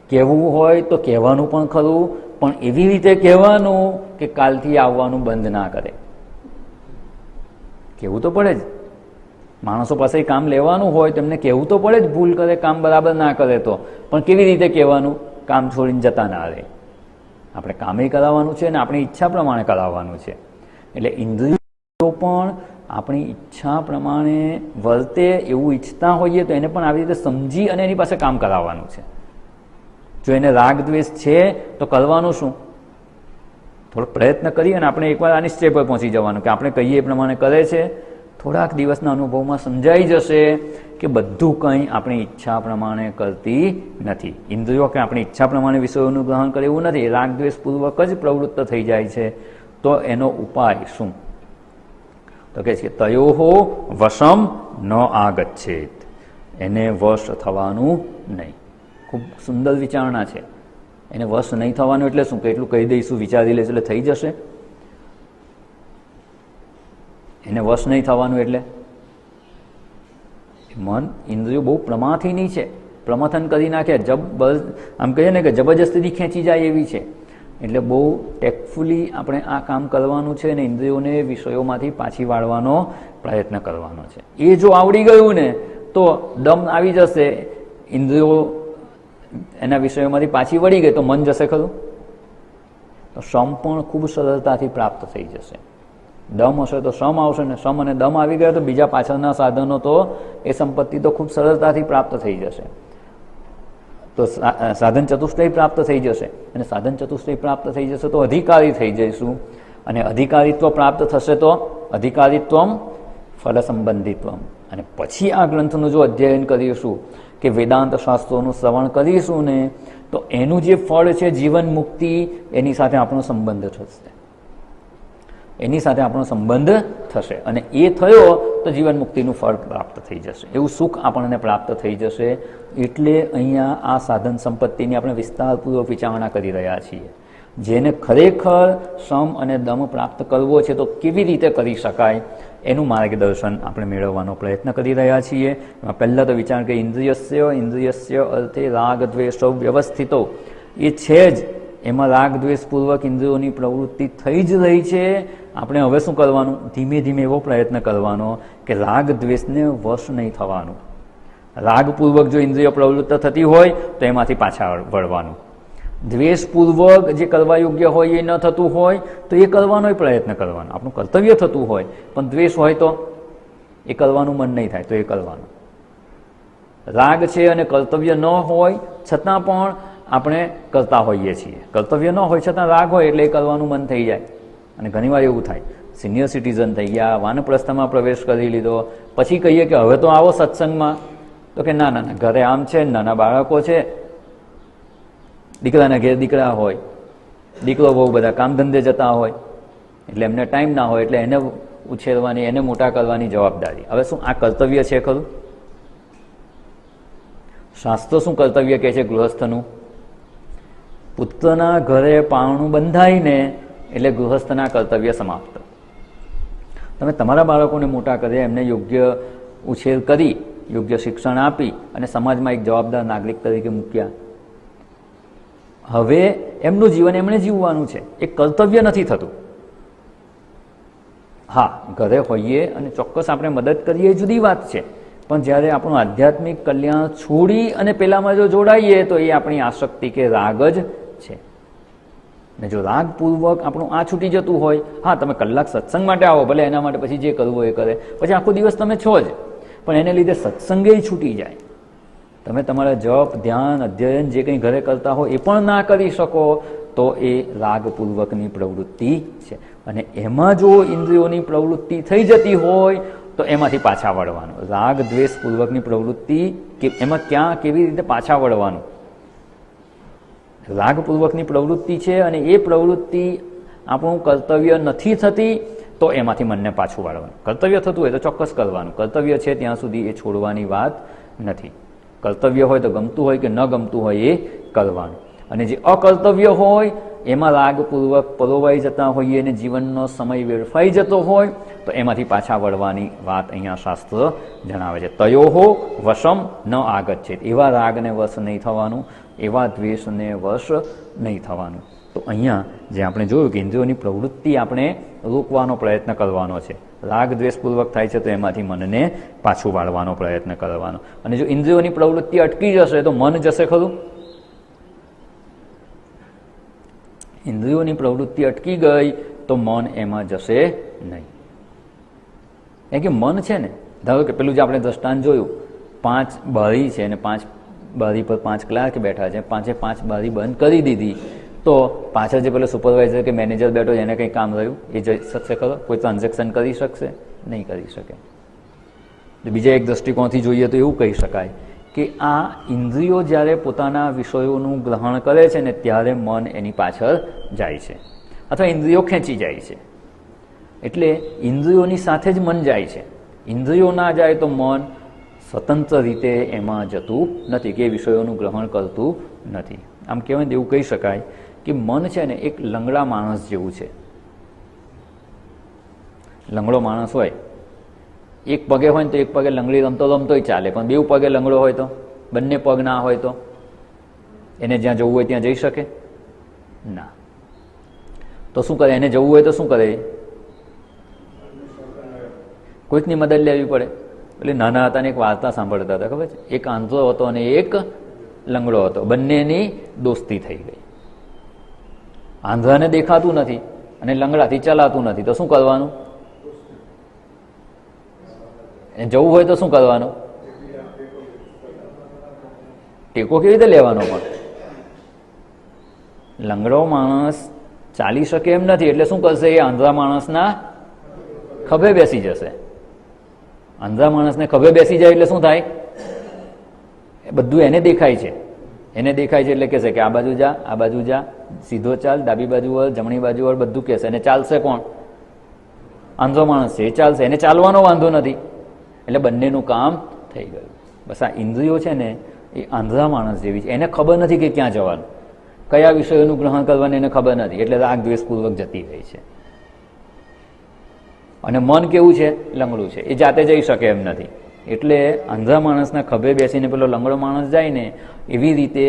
કહેવું હોય તો કહેવાનું પણ ખરું, પણ એવી રીતે કહેવાનું કે કાલથી આવવાનું બંધ ના કરે. કહેવું તો પડે જ. માણસો પાસે કામ લેવાનું હોય તેમને કહેવું તો પડે જ, ભૂલ કરે, કામ બરાબર ના કરે તો. પણ કેવી રીતે કહેવાનું? કામ છોડીને જતા ના રહે. આપણે કામે કરાવવાનું છે અને આપણી ઈચ્છા પ્રમાણે કરાવવાનું છે. એટલે ઇન્દ્રિયો પણ આપણી ઈચ્છા પ્રમાણે વર્તે એવું ઈચ્છતા હોઈએ તો એને પણ આવી રીતે સમજી અને એની પાસે કામ કરાવવાનું છે. જો એને રાગ દ્વેષ છે તો કરવાનું શું? થોડો પ્રયત્ન કરી અને આપણે એકવાર આ નિશ્ચય પર પહોંચી જવાનું કે આપણે કહીએ એ પ્રમાણે કરે છે. થોડાક દિવસના અનુભવમાં સમજાઈ જશે કે બધું કંઈ આપણી ઈચ્છા પ્રમાણે કરતી નથી. ઇન્દ્રિયો કે આપણી ઈચ્છા પ્રમાણે વિષયોનું ગ્રહણ કરે એવું નથી, રાગ દ્વેષપૂર્વક જ પ્રવૃત્ત થઈ જાય છે. તો એનો ઉપાય શું? તો કહે છે તયોહો વશમ ન આગચ્છેત, એને વશ થવાનું નહીં. ખૂબ સુંદર વિચારણા છે. એને વશ નહીં થવાનું એટલે શું? કે એટલું કહી દઈશું, વિચારી લઈશું એટલે થઈ જશે? એને વશ નહીં થવાનું એટલે મન ઇન્દ્રિયો બહુ પ્રમાથીની છે, પ્રમથન કરી નાખે, આમ કહીએ ને કે જબરજસ્તીથી ખેંચી જાય એવી છે. એટલે બહુ ટેક્ટફુલી આપણે આ કામ કરવાનું છે અને ઇન્દ્રિયોને વિષયોમાંથી પાછી વાળવાનો પ્રયત્ન કરવાનો છે. એ જો આવડી ગયું ને તો દમ આવી જશે, ઇન્દ્રિયો એના વિષયોમાંથી પાછી વળી ગઈ તો મન જશે ખરું? તો શ્રમ પણ ખૂબ સરળતાથી પ્રાપ્ત થઈ જશે. દમ હશે તો શ્રમ આવશે ને, શ્રમ અને દમ આવી ગયા તો બીજા પાછળના સાધનો તો એ સંપત્તિ તો ખૂબ સરળતાથી પ્રાપ્ત થઈ જશે. તો સાધન ચતુષ્ટય પ્રાપ્ત થઈ જશે, અને સાધન ચતુષ્ટય પ્રાપ્ત થઈ જશે તો અધિકારી થઈ જઈશું, અને અધિકારીત્વ પ્રાપ્ત થશે તો અધિકારીત્વમ ફલ સંબંધિત્વમ. અને પછી આ ગ્રંથનું જો અધ્યયન કરીશું કે વેદાંત શાસ્ત્રોનું શ્રવણ કરીશું ને, તો એનું જે ફળ છે જીવન મુક્તિ, એની સાથે આપણો સંબંધ થશે. એની સાથે આપણો સંબંધ થશે અને એ થયો તો જીવન મુક્તિનું ફળ પ્રાપ્ત થઈ જશે, એવું સુખ આપણને પ્રાપ્ત થઈ જશે. એટલે અહીંયા આ સાધન સંપત્તિની આપણે વિસ્તારપૂર્વક વિચારણા કરી રહ્યા છીએ. જેને ખરેખર શ્રમ અને દમ પ્રાપ્ત કરવો છે તો કેવી રીતે કરી શકાય એનું માર્ગદર્શન આપણે મેળવવાનો પ્રયત્ન કરી રહ્યા છીએ. એમાં પહેલાં તો વિચાર કે ઇન્દ્રિયસ્ય અર્થે રાગ દ્વેષો વ્યવસ્થિતો, એ છે જ, એમાં રાગ દ્વેષપૂર્વક ઇન્દ્રિયોની પ્રવૃત્તિ થઈ જ રહી છે. આપણે હવે શું કરવાનું? ધીમે ધીમે એવો પ્રયત્ન કરવાનો કે રાગ દ્વેષને વશ નહીં થવાનું. રાગપૂર્વક જો ઇન્દ્રિય પ્રવૃત્ત થતી હોય તો એમાંથી પાછા વળવાનું. દ્વેષપૂર્વક જે કરવા યોગ્ય હોય એ ન થતું હોય તો એ કરવાનો પ્રયત્ન કરવાનો. આપણું કર્તવ્ય થતું હોય પણ દ્વેષ હોય તો એ કરવાનું મન નહીં થાય તો એ કરવાનું. રાગ છે અને કર્તવ્ય ન હોય છતાં પણ આપણે કરતા હોઈએ છીએ. કર્તવ્ય ન હોય છતાં રાગ હોય એટલે એ કરવાનું મન થઈ જાય. અને ઘણીવાર એવું થાય, સિનિયર સિટીઝન થઈ ગયા, વાનપ્રસ્થમાં પ્રવેશ કરી લીધો, પછી કહીએ કે હવે તો આવો સત્સંગમાં, તો કે ના ના ઘરે આમ છે, નાના બાળકો છે, દીકરાના ઘેર દીકરા હોય, દીકરો બહુ બધા કામ ધંધે જતા હોય, એટલે એમને ટાઈમ ના હોય, એટલે એને ઉછેરવાની, એને મોટા કરવાની જવાબદારી. હવે શું આ કર્તવ્ય છે ખરું? શાસ્ત્ર શું કર્તવ્ય કહે છે ગૃહસ્થનું? પુત્રના ઘરે પારણું બંધાઈને એટલે ગૃહસ્થના કર્તવ્ય સમાપ્ત. તમે તમારા બાળકોને મોટા કરી, એમને યોગ્ય ઉછેર કરી, યોગ્ય શિક્ષણ આપી અને સમાજમાં એક જવાબદાર નાગરિક તરીકે મૂક્યા. હવે એમનું જીવન એમણે જીવવાનું છે, એ કર્તવ્ય નથી થતું. હા, ઘરે હોઈએ અને ચોક્કસ આપણે મદદ કરીએ એ જુદી વાત છે, પણ જ્યારે આપણું આધ્યાત્મિક કલ્યાણ છોડી અને પેલામાં જો જોડાઈએ તો એ આપણી આસક્તિ કે રાગ જ છે. ને જો રાગપૂર્વક આપણું આ છૂટી જતું હોય, હા તમે કલાક સત્સંગ માટે આવો, ભલે એના માટે પછી જે કરવું હોય એ કરે, પછી આખો દિવસ તમે છો જ, પણ એને લીધે સત્સંગે છૂટી જાય. તમે તમારા જપ, ધ્યાન, અધ્યયન જે કંઈ ઘરે કરતા હો એ પણ ના કરી શકો, તો એ રાગપૂર્વકની પ્રવૃત્તિ છે. અને એમાં જો ઇન્દ્રિયોની પ્રવૃત્તિ થઈ જતી હોય તો એમાંથી પાછા વળવાનું. રાગ દ્વેષપૂર્વકની પ્રવૃત્તિ કે એમાં ક્યાં કેવી રીતે પાછા વળવાનું. રાગપૂર્વકની પ્રવૃત્તિ છે અને એ પ્રવૃત્તિ આપણું કર્તવ્ય નથી થતી તો એમાંથી મનને પાછું વાળવાનું. કર્તવ્ય થતું હોય તો ચોક્કસ કરવાનું. કર્તવ્ય છે ત્યાં સુધી એ છોડવાની વાત નથી. કર્તવ્ય હોય તો ગમતું હોય કે ન ગમતું હોય એ કરવાનું. અને જે અકર્તવ્ય હોય એમાં રાગપૂર્વક પરોવાઈ જતા હોઈએ અને જીવનનો સમય વેડફાઈ જતો હોય તો એમાંથી પાછા વળવાની વાત અહીંયા શાસ્ત્ર જણાવે છે. તયોહો વશમ ન આગચ્છેત. એવા રાગને વશ નહીં થવાનું, એવા દ્વેષને વશ નહીં થવાનું. તો અહીંયા જે આપણે જોયું કે ઇન્દ્રિયોની પ્રવૃત્તિ આપણે રોકવાનો પ્રયત્ન કરવાનો છે. રાગ દ્વેષપૂર્વક થાય છે તો એમાંથી મનને પાછું વાળવાનો પ્રયત્ન કરવાનો. અને જો ઇન્દ્રિયોની પ્રવૃત્તિ અટકી જશે તો મન જશે ખરું? ઇન્દ્રિયોની પ્રવૃત્તિ અટકી ગઈ તો મન એમાં જશે નહીં. કારણ કે મન છે ને, ધારો કે પેલું જે આપણે દ્રષ્ટાંત જોયું, 5 બારી છે અને 5 બારી પર 5 ક્લાર્ક બેઠા છે, 5 બારી બંધ કરી દીધી તો પાછળ જે પેલો સુપરવાઇઝર કે મેનેજર બેઠો એને કંઈ કામ રહ્યું? એ જઈ શકશે ખરો? કોઈ ટ્રાન્ઝેક્શન કરી શકશે? નહીં કરી શકે. બીજા એક દ્રષ્ટિકોણથી જોઈએ તો એવું કહી શકાય કે આ ઇન્દ્રિયો જ્યારે પોતાના વિષયોનું ગ્રહણ કરે છે ને ત્યારે મન એની પાછળ જાય છે અથવા ઇન્દ્રિયો ખેંચી જાય છે. એટલે ઇન્દ્રિયોની સાથે જ મન જાય છે. ઇન્દ્રિયો ના જાય તો મન સ્વતંત્ર રીતે એમાં જતું નથી, કે વિષયોનું ગ્રહણ કરતું નથી. આમ કહેવાય ને એવું કહી શકાય કે મન છે ને એક લંગડા માણસ જેવું છે. લંગડો માણસ હોય, એક પગે હોય ને તો એક પગે લંગડી રમતો રમતોય ચાલે, પણ 2 પગે લંગડો હોય તો, બંને પગ ના હોય તો એને જ્યાં જવું હોય ત્યાં જઈ શકે ના. તો શું કરે? એને જવું હોય તો શું કરે? કોઈકની મદદ લેવી પડે. એટલે નાના હતા ને એક વાર્તા સાંભળતા હતા, ખબર છે? એક આંધળો હતો અને એક લંગડો હતો, બંનેની દોસ્તી થઈ ગઈ. આંધળાને દેખાતું નથી અને લંગડાથી ચલાતું નથી, તો શું કરવાનું? જવું હોય તો શું કરવાનું? ટેકો કેવી રીતે લેવાનો? પણ લંગડો માણસ ચાલી શકે એમ નથી, એટલે શું કરશે? એ આંધળા માણસના ખભે બેસી જશે. આંધળા માણસને ખભે બેસી જાય એટલે શું થાય? બધું એને દેખાય છે. એને દેખાય છે એટલે કહેશે કે આ બાજુ જા, આ બાજુ જા, સીધો ચાલ, ડાબી બાજુ વળ, જમણી બાજુ વળ, બધું કહેશે. અને ચાલશે કોણ? આંધળો માણસ છે, એ ચાલશે. એને ચાલવાનો વાંધો નથી. એટલે બંનેનું કામ થઈ ગયું. બસ આ ઇન્દ્રિયો છે ને એ આંધળા માણસ જેવી છે. એને ખબર નથી કે ક્યાં જવાનું, કયા વિષયોનું ગ્રહણ કરવાનું એને ખબર નથી, એટલે રાગ દ્વેષપૂર્વક જતી રહી છે. અને મન કેવું છે? લંગડું છે, એ જાતે જઈ શકે એમ નથી. એટલે આંધળા માણસના ખભે બેસીને પેલો લંગડો માણસ જાય ને એવી રીતે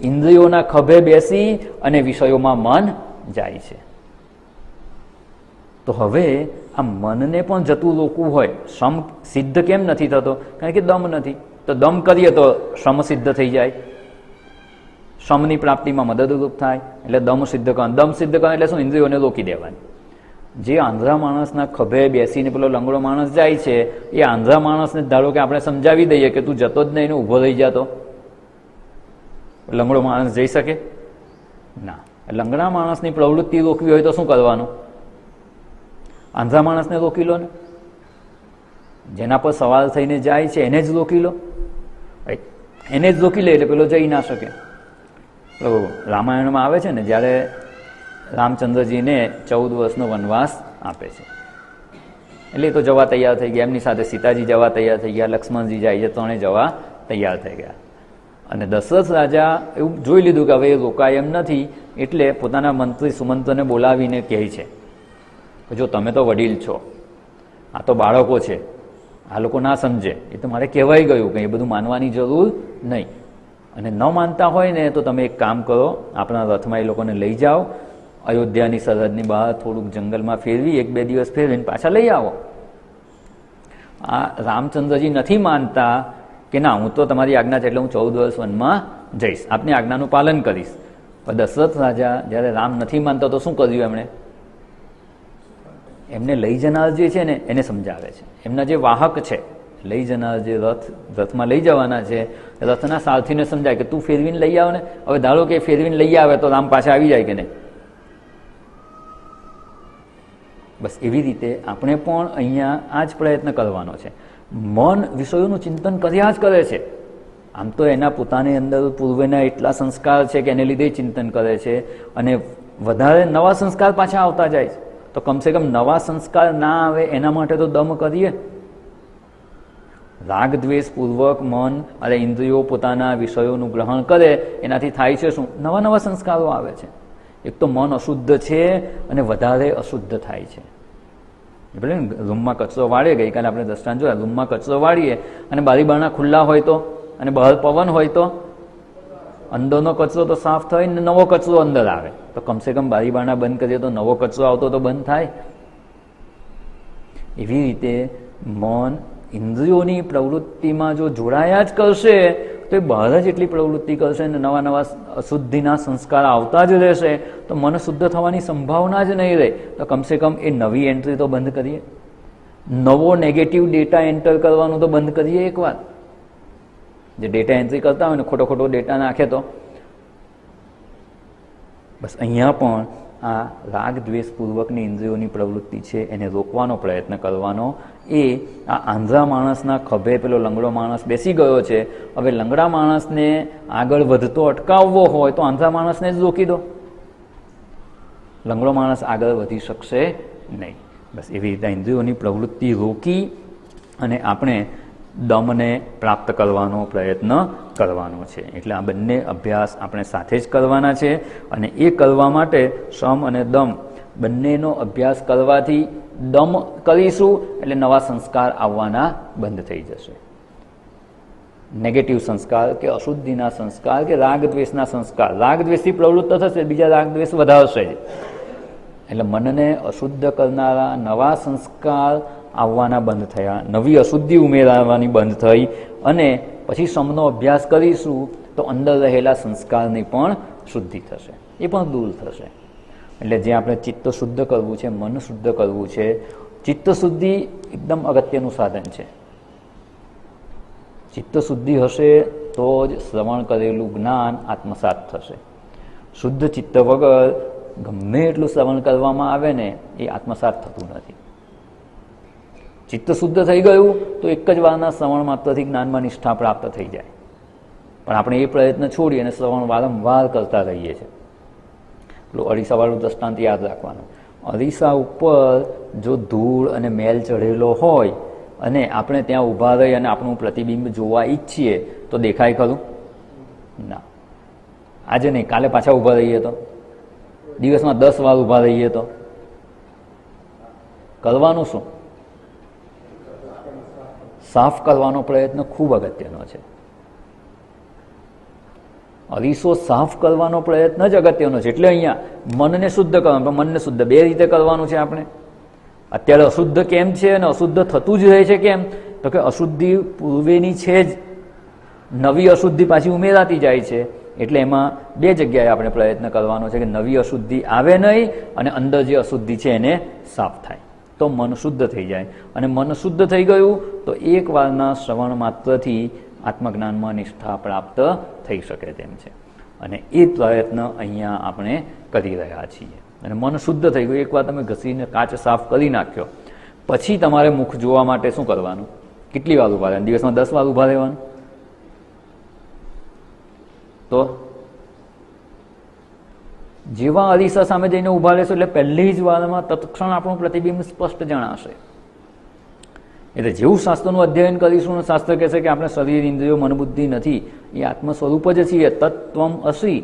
ઇન્દ્રિયોના ખભે બેસી અને વિષયોમાં મન જાય છે. તો હવે આ મનને પણ જતું રોકવું હોય, શ્રમ સિદ્ધ કેમ નથી થતો? કારણ કે દમ નથી. તો દમ કરીએ તો શ્રમ સિદ્ધ થઈ જાય, શ્રમની પ્રાપ્તિમાં મદદરૂપ થાય. એટલે દમ સિદ્ધ કરવા. દમ સિદ્ધ કરવા એટલે શું? ઇન્દ્રિયોને રોકી દેવાની. જે આંધળા માણસના ખભે બેસીને પેલો લંગડો માણસ જાય છે, એ આંધળા માણસને ધારો કે આપણે સમજાવી દઈએ કે તું જતો જ નહીં, ઊભો રહી જતો, લંગડો માણસ જઈ શકે ના. લંગડા માણસની પ્રવૃત્તિ રોકવી હોય તો શું કરવાનું? આંધળા માણસને રોકી લો ને. જેના પર સવાલ થઈને જાય છે એને જ રોકી લો. એને જ રોકી લે એટલે પેલો જઈ ના શકે. રામાયણમાં આવે છે ને, જ્યારે રામચંદ્રજીને 14 વર્ષનો વનવાસ આપે છે, એટલે તો જવા તૈયાર થઈ ગયા. એમની સાથે સીતાજી જવા તૈયાર થઈ ગયા, લક્ષ્મણજી જાય છે, ત્રણે જવા તૈયાર થઈ ગયા. અને દશરથ રાજા એવું જોઈ લીધું કે હવે એ રોકાય એમ નથી, એટલે પોતાના મંત્રી સુમંત્રને બોલાવીને કહે છે કે જો તમે તો વડીલ છો, આ તો બાળકો છે, આ લોકો ના સમજે, એ તો મારે કહેવાય ગયું કે એ બધું માનવાની જરૂર નહીં. અને ન માનતા હોય ને તો તમે એક કામ કરો, આપણા રથમાં એ લોકોને લઈ જાઓ અયોધ્યાની સરહદની બહાર થોડુંક જંગલમાં ફેરવી 1-2 દિવસ ફેરવીને પાછા લઈ આવો. આ રામચંદ્રજી નથી માનતા કે ના, હું તો તમારી આજ્ઞા છે એટલે હું 14 વર્ષ વનમાં જઈશ, આપની આજ્ઞાનું પાલન કરીશ. પણ દશરથ રાજા જ્યારે રામ નથી માનતો તો શું કર્યું એમણે? એમને લઈ જનાર જે છે ને એને સમજાવે છે. એમના જે વાહક છે, લઈ જનાર જે રથમાં લઈ જવાના છે, રથના સારથીને સમજાય કે તું ફેરવીને લઈ આવ ને. હવે ધારો કે ફેરવીને લઈ આવે તો રામ પાછા આવી જાય કે નહીં? બસ એવી રીતે આપણે પણ અહીંયા આ જ પ્રયત્ન કરવાનો છે. મન વિષયોનું ચિંતન કર્યા જ કરે છે. આમ તો એના પોતાની અંદર પૂર્વેના એટલા સંસ્કાર છે કે એને લીધે ચિંતન કરે છે, અને વધારે નવા સંસ્કાર પાછા આવતા જાય છે. તો કમસે કમ નવા સંસ્કાર ના આવે એના માટે તો દમ કરીએ. રાગ દ્વેષ પૂર્વક મન અને ઇન્દ્રિયો પોતાના વિષયોનું ગ્રહણ કરે, એનાથી થાય છે શું? નવા નવા સંસ્કારો આવે છે. એક તો મન અશુદ્ધ છે અને વધારે અશુદ્ધ થાય છે. એટલે રૂમમાં કચરો વાળીએ, ગઈકાલે આપણે દ્રષ્ટાંત જોયા, રૂમમાં કચરો વાળીએ અને બારી બારણા ખુલ્લા હોય તો, અને બહાર પવન હોય તો અંદરનો કચરો તો સાફ થાય ને નવો કચરો અંદર આવે. તો કમસે કમ બારી બારણા બંધ કરીએ તો નવો કચરો આવતો તો બંધ થાય. એવી રીતે મન ઇન્દ્રિયોની પ્રવૃત્તિમાં જો જોડાયા જ કરશે તો એ બહાર જ એટલી પ્રવૃત્તિ કરશે ને નવા નવા અશુદ્ધિના સંસ્કાર આવતા જ રહેશે, તો મન શુદ્ધ થવાની સંભાવના જ નહીં રહે. તો કમસે કમ એ નવી એન્ટ્રી તો બંધ કરીએ, નવો નેગેટિવ ડેટા એન્ટર કરવાનું તો બંધ કરીએ એકવાર. જે ડેટા એન્ટ્રી કરતા હોય ને ખોટો ખોટો ડેટા નાખે તો બસ અહીંયા પણ આ રાગ દ્વેષપૂર્વકની ઇન્દ્રિયોની પ્રવૃત્તિ છે એને રોકવાનો પ્રયત્ન કરવાનો. એ આ આંધળા માણસના ખભે પેલો લંગડો માણસ બેસી ગયો છે. હવે લંગડા માણસને આગળ વધતો અટકાવવો હોય તો આંધળા માણસને જ રોકી દો. લંગડો માણસ આગળ વધી શકશે નહીં. બસ એવી રીતે ઇન્દ્રિયોની પ્રવૃત્તિ રોકી અને આપણે દમને પ્રાપ્ત કરવાનો પ્રયત્ન કરવાનો છે. એટલે આ બંને અભ્યાસ આપણે સાથે જ કરવાના છે, અને એ કરવા માટે શમ અને દમ બંનેનો અભ્યાસ કરવાથી દમ કરીશું એટલે નવા સંસ્કાર આવવાના બંધ થઈ જશે. નેગેટિવ સંસ્કાર કે અશુદ્ધિના સંસ્કાર કે રાગ દ્વેષના સંસ્કાર, રાગ દ્વેષથી પ્રવૃત્ત થશે, બીજા રાગ દ્વેષ વધારશે જ. એટલે મનને અશુદ્ધ કરનારા નવા સંસ્કાર આવવાના બંધ થયા, નવી અશુદ્ધિ ઉમેરવાની બંધ થઈ, અને પછી સમનો અભ્યાસ કરીશું તો અંદર રહેલા સંસ્કારની પણ શુદ્ધિ થશે, એ પણ દૂર થશે. એટલે જે આપણે ચિત્ત શુદ્ધ કરવું છે, મન શુદ્ધ કરવું છે, ચિત્ત શુદ્ધિ એકદમ અગત્યનું સાધન છે. ચિત્ત શુદ્ધિ હશે તો જ શ્રવણ કરેલું જ્ઞાન આત્મસાત થશે. શુદ્ધ ચિત્ત વગર ગમે એટલું શ્રવણ કરવામાં આવે ને એ આત્મસાત થતું નથી. ચિત્ત શુદ્ધ થઈ ગયું તો એક જ વારના શ્રવણ માત્રથી જ્ઞાનમાં નિષ્ઠા પ્રાપ્ત થઈ જાય. પણ આપણે એ પ્રયત્ન છોડી અને શ્રવણ વારંવાર કરતા રહીએ છીએ. પેલું અરીસાવાળું દ્રષ્ટાંત યાદ રાખવાનું. અરીસા ઉપર જો ધૂળ અને મેલ ચઢેલો હોય અને આપણે ત્યાં ઊભા રહી અને આપણું પ્રતિબિંબ જોવા ઈચ્છીએ તો દેખાય ખરું? ના. આજે નહીં, કાલે પાછા ઊભા રહીએ તો, દિવસમાં 10 વાર ઊભા રહીએ તો કરવાનું શું? સાફ કરવાનો પ્રયત્ન ખૂબ અગત્યનો છે. અરીસો સાફ કરવાનો પ્રયત્ન જ અગત્યનો છે. એટલે અહીંયા મનને શુદ્ધ કરવાનું, પણ મનને શુદ્ધ બે રીતે કરવાનું છે. આપણે અત્યારે અશુદ્ધ કેમ છે અને અશુદ્ધ થતું જ રહે છે કેમ? તો કે અશુદ્ધિ પૂર્વેની છે જ, નવી અશુદ્ધિ પાછી ઉમેરાતી જાય છે. એટલે એમાં બે જગ્યાએ આપણે પ્રયત્ન કરવાનો છે કે નવી અશુદ્ધિ આવે નહીં અને અંદર જે અશુદ્ધિ છે એને સાફ થાય, તો મન શુદ્ધ થઈ જાય. અને મન શુદ્ધ થઈ ગયું તો એક વારના શ્રવણ માત્રથી આત્મજ્ઞાનમાં નિષ્ઠા પ્રાપ્ત થઈ શકે તેમ છે. અને એ પ્રયત્ન અહીંયા આપણે કરી રહ્યા છીએ. અને મન શુદ્ધ થઈ ગયું, એકવાર તમે ઘસીને કાચ સાફ કરી નાખ્યો પછી તમારે મુખ જોવા માટે શું કરવાનું? કેટલી વાર ઊભા રહેવાનું? દિવસમાં 10 વાર ઊભા રહેવાનું. તો જેવા અરીસા સામે જઈને ઊભા રહેશો એટલે પહેલી જ વારમાં તત્ક્ષણ આપણું પ્રતિબિંબ સ્પષ્ટ જણાશે. એટલે જેવું શાસ્ત્રનું અધ્યયન કરીશું, શાસ્ત્ર કહેશે કે આપણે શરીર, ઇન્દ્રિયો, મન, બુદ્ધિ નથી, એ આત્મ સ્વરૂપ જ છીએ, તત્વમ અસી.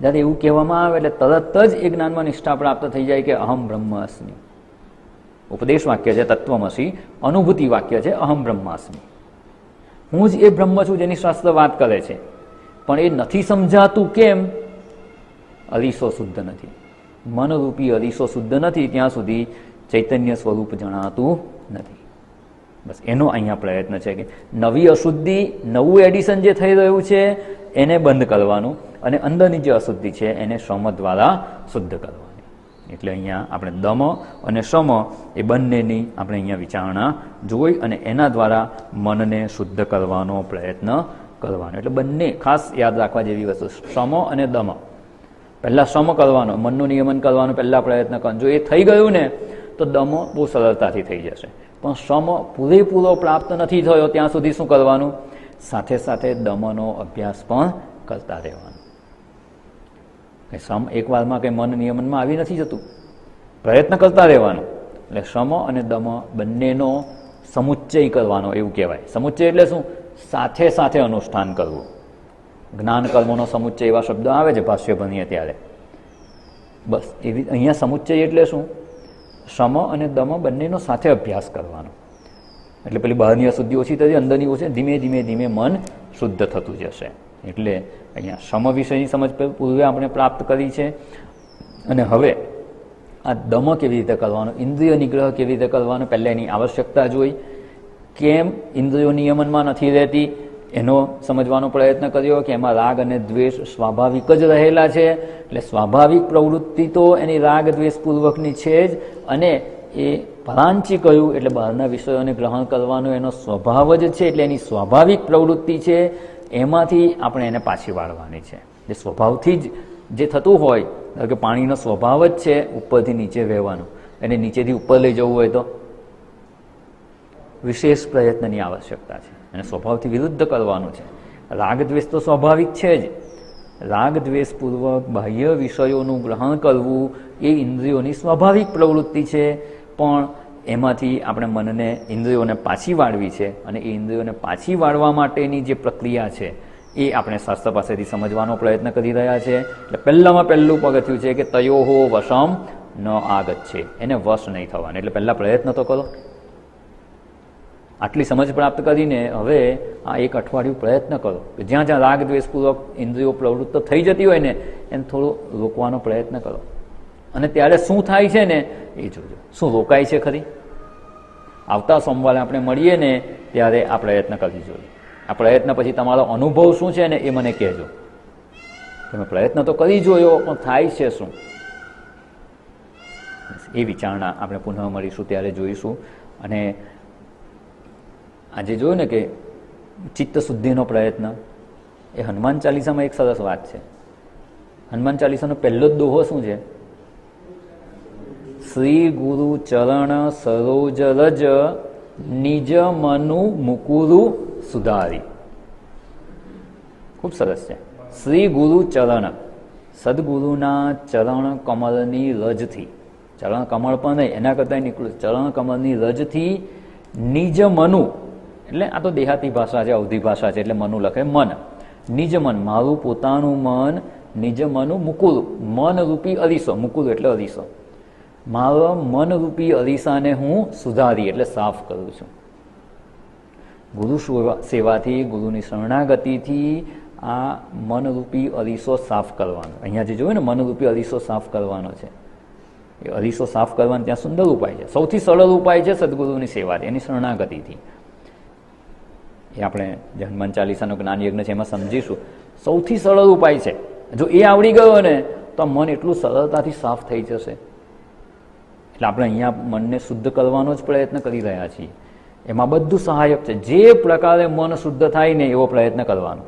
જ્યારે એવું કહેવામાં આવે એટલે તરત જ એ જ્ઞાનમાં નિષ્ઠા પ્રાપ્ત થઈ જાય કે અહમ બ્રહ્મ અસ્મિ. ઉપદેશ વાક્ય છે તત્વમસી, અનુભૂતિ વાક્ય છે અહમ બ્રહ્માસ્મિ. હું જ એ બ્રહ્મ છું જેની શાસ્ત્ર વાત કરે છે. પણ એ નથી સમજાતું કેમ? અરીસો શુદ્ધ નથી. મનરૂપી અરીસો શુદ્ધ નથી ત્યાં સુધી ચૈતન્ય સ્વરૂપ જણાતું નથી. બસ એનો અહીંયા પ્રયત્ન છે કે નવી અશુદ્ધિ, નવું એડિશન જે થઈ રહ્યું છે એને બંધ કરવાનું અને અંદરની જે અશુદ્ધિ છે એને શ્રમ દ્વારા શુદ્ધ કરવાની. એટલે અહીંયા આપણે દમ અને શ્રમ એ બંનેની આપણે અહીંયા વિચારણા જોઈ અને એના દ્વારા મનને શુદ્ધ કરવાનો પ્રયત્ન કરવાનો. એટલે બંને ખાસ યાદ રાખવા જેવી વસ્તુ, શ્રમ અને દમ. પહેલાં શ્રમ કરવાનો, મનનું નિયમન કરવાનો પહેલાં પ્રયત્ન કરવાનો. જો એ થઈ ગયું ને તો દમ બહુ સરળતાથી થઈ જશે. પણ શ્રમ પૂરેપૂરો પ્રાપ્ત નથી થયો ત્યાં સુધી શું કરવાનું? સાથે સાથે દમનો અભ્યાસ પણ કરતા રહેવાનો. શ્રમ એકવારમાં કંઈ મન નિયમનમાં આવી નથી જતું, પ્રયત્ન કરતા રહેવાનો. એટલે શ્રમ અને દમ બંનેનો સમુચ્ચય કરવાનો એવું કહેવાય. સમુચ્ચય એટલે શું? સાથે સાથે અનુષ્ઠાન કરવું. જ્ઞાન કર્મોનો સમુચ્ચય એવા શબ્દો આવે છે ભાષ્ય ભણીએ ત્યારે. બસ એવી અહીંયા સમુચ્ચય એટલે શું? શ્રમ અને દમ બંનેનો સાથે અભ્યાસ કરવાનો. એટલે પેલી બહારની અશુદ્ધિ ઓછી થતી, અંદરની ઓછી, ધીમે ધીમે ધીમે મન શુદ્ધ થતું જશે. એટલે અહીંયા શ્રમ વિષયની સમજ પૂર્વે આપણે પ્રાપ્ત કરી છે. અને હવે આ દમ કેવી રીતે કરવાનો, ઇન્દ્રિય નિગ્રહ કેવી રીતે કરવાનો, પહેલાં એની આવશ્યકતા જોઈ. કેમ ઇન્દ્રિયો નિયમનમાં નથી રહેતી એનો સમજવાનો પ્રયત્ન કર્યો કે એમાં રાગ અને દ્વેષ સ્વાભાવિક જ રહેલા છે. એટલે સ્વાભાવિક પ્રવૃત્તિ તો એની રાગ દ્વેષપૂર્વકની છે જ, અને એ પરાંચી કહ્યું એટલે બહારના વિષયોને ગ્રહણ કરવાનો એનો સ્વભાવ જ છે. એટલે એની સ્વાભાવિક પ્રવૃત્તિ છે, એમાંથી આપણે એને પાછી વાળવાની છે. જે સ્વભાવથી જ જે થતું હોય, કે પાણીનો સ્વભાવ જ છે ઉપરથી નીચે વહેવાનું, એને નીચેથી ઉપર લઈ જવું હોય તો વિશેષ પ્રયત્નની આવશ્યકતા છે, અને સ્વભાવથી વિરુદ્ધ કરવાનું છે. રાગ દ્વેષ તો સ્વાભાવિક છે જ. રાગ દ્વેષપૂર્વક બાહ્ય વિષયોનું ગ્રહણ કરવું એ ઇન્દ્રિયોની સ્વાભાવિક પ્રવૃત્તિ છે, પણ એમાંથી આપણે મનને, ઇન્દ્રિયોને પાછી વાળવી છે. અને એ ઇન્દ્રિયોને પાછી વાળવા માટેની જે પ્રક્રિયા છે એ આપણે શાસ્ત્ર પાસેથી સમજવાનો પ્રયત્ન કરી રહ્યા છે. એટલે પહેલામાં પહેલું પગથિયું છે કે તયોહો વશમ ન આગત છે, એને વશ નહીં થવાનું. એટલે પહેલાં પ્રયત્ન તો કરો. આટલી સમજ પ્રાપ્ત કરીને હવે આ એક અઠવાડિયું પ્રયત્ન કરો કે જ્યાં જ્યાં રાગ દ્વેષપૂર્વક ઇન્દ્રિયો પ્રવૃત્ત થઈ જતી હોય ને એને થોડું રોકવાનો પ્રયત્ન કરો. અને ત્યારે શું થાય છે ને એ જોજો. શું રોકાય છે ખરી? આવતા સોમવારે આપણે મળીએ ને ત્યારે આ પ્રયત્ન કરી જોઈએ. આ પ્રયત્ન પછી તમારો અનુભવ શું છે ને એ મને કહેજો. તમે પ્રયત્ન તો કરી જોયો, પણ થાય છે શું એ વિચારણા આપણે પુનઃ મળીશું ત્યારે જોઈશું. અને આજે જોયું ને કે ચિત્ત શુદ્ધિનો પ્રયત્ન એ હનુમાન ચાલીસામાં એક સરસ વાત છે. હનુમાન ચાલીસાનો પહેલો જ દોહો શું છે? શ્રી ગુરુ ચરણ સરોજ રજ નિજ મનુ મુકુરુ સુધારી. ખૂબ સરસ છે. શ્રી ગુરુ ચરણ, સદગુરુના ચરણ કમળની રજથી, ચરણ કમળ પણ નહીં એના કરતાં નીકળ્યું, ચરણ કમળની રજથી નિજ મનુ, એટલે આ તો દેહાતી ભાષા છે, અવધી ભાષા છે, એટલે મનુ લખે મન. નિજ મન, મારું પોતાનું મન, નિજ મનુ મુકુરુ, મન રૂપી અરીસો, મુકુરુ એટલે અરીસો, મારા મનરૂપી અરીસાને હું સુધારી એટલે સાફ કરું છું. ગુરુ સેવાથી, ગુરુની શરણાગતિથી આ મનરૂપી અરીસો સાફ કરવાનો. અહીંયા જે જોયું ને મનરૂપી અરીસો સાફ કરવાનો છે, એ અરીસો સાફ કરવાનો ત્યાં સુંદર ઉપાય છે. સૌથી સરળ ઉપાય છે સદગુરુની સેવાથી, એની શરણાગતિથી. એ આપણે જે હનુમાન ચાલીસાનો જ્ઞાન યજ્ઞ છે એમાં સમજીશું. સૌથી સરળ ઉપાય છે. જો એ આવડી ગયો ને તો મન એટલું સરળતાથી સાફ થઈ જશે. એટલે આપણે અહીંયા મનને શુદ્ધ કરવાનો જ પ્રયત્ન કરી રહ્યા છીએ. એમાં બધું સહાયક છે. જે પ્રકારે મન શુદ્ધ થાય ને એવો પ્રયત્ન કરવાનો.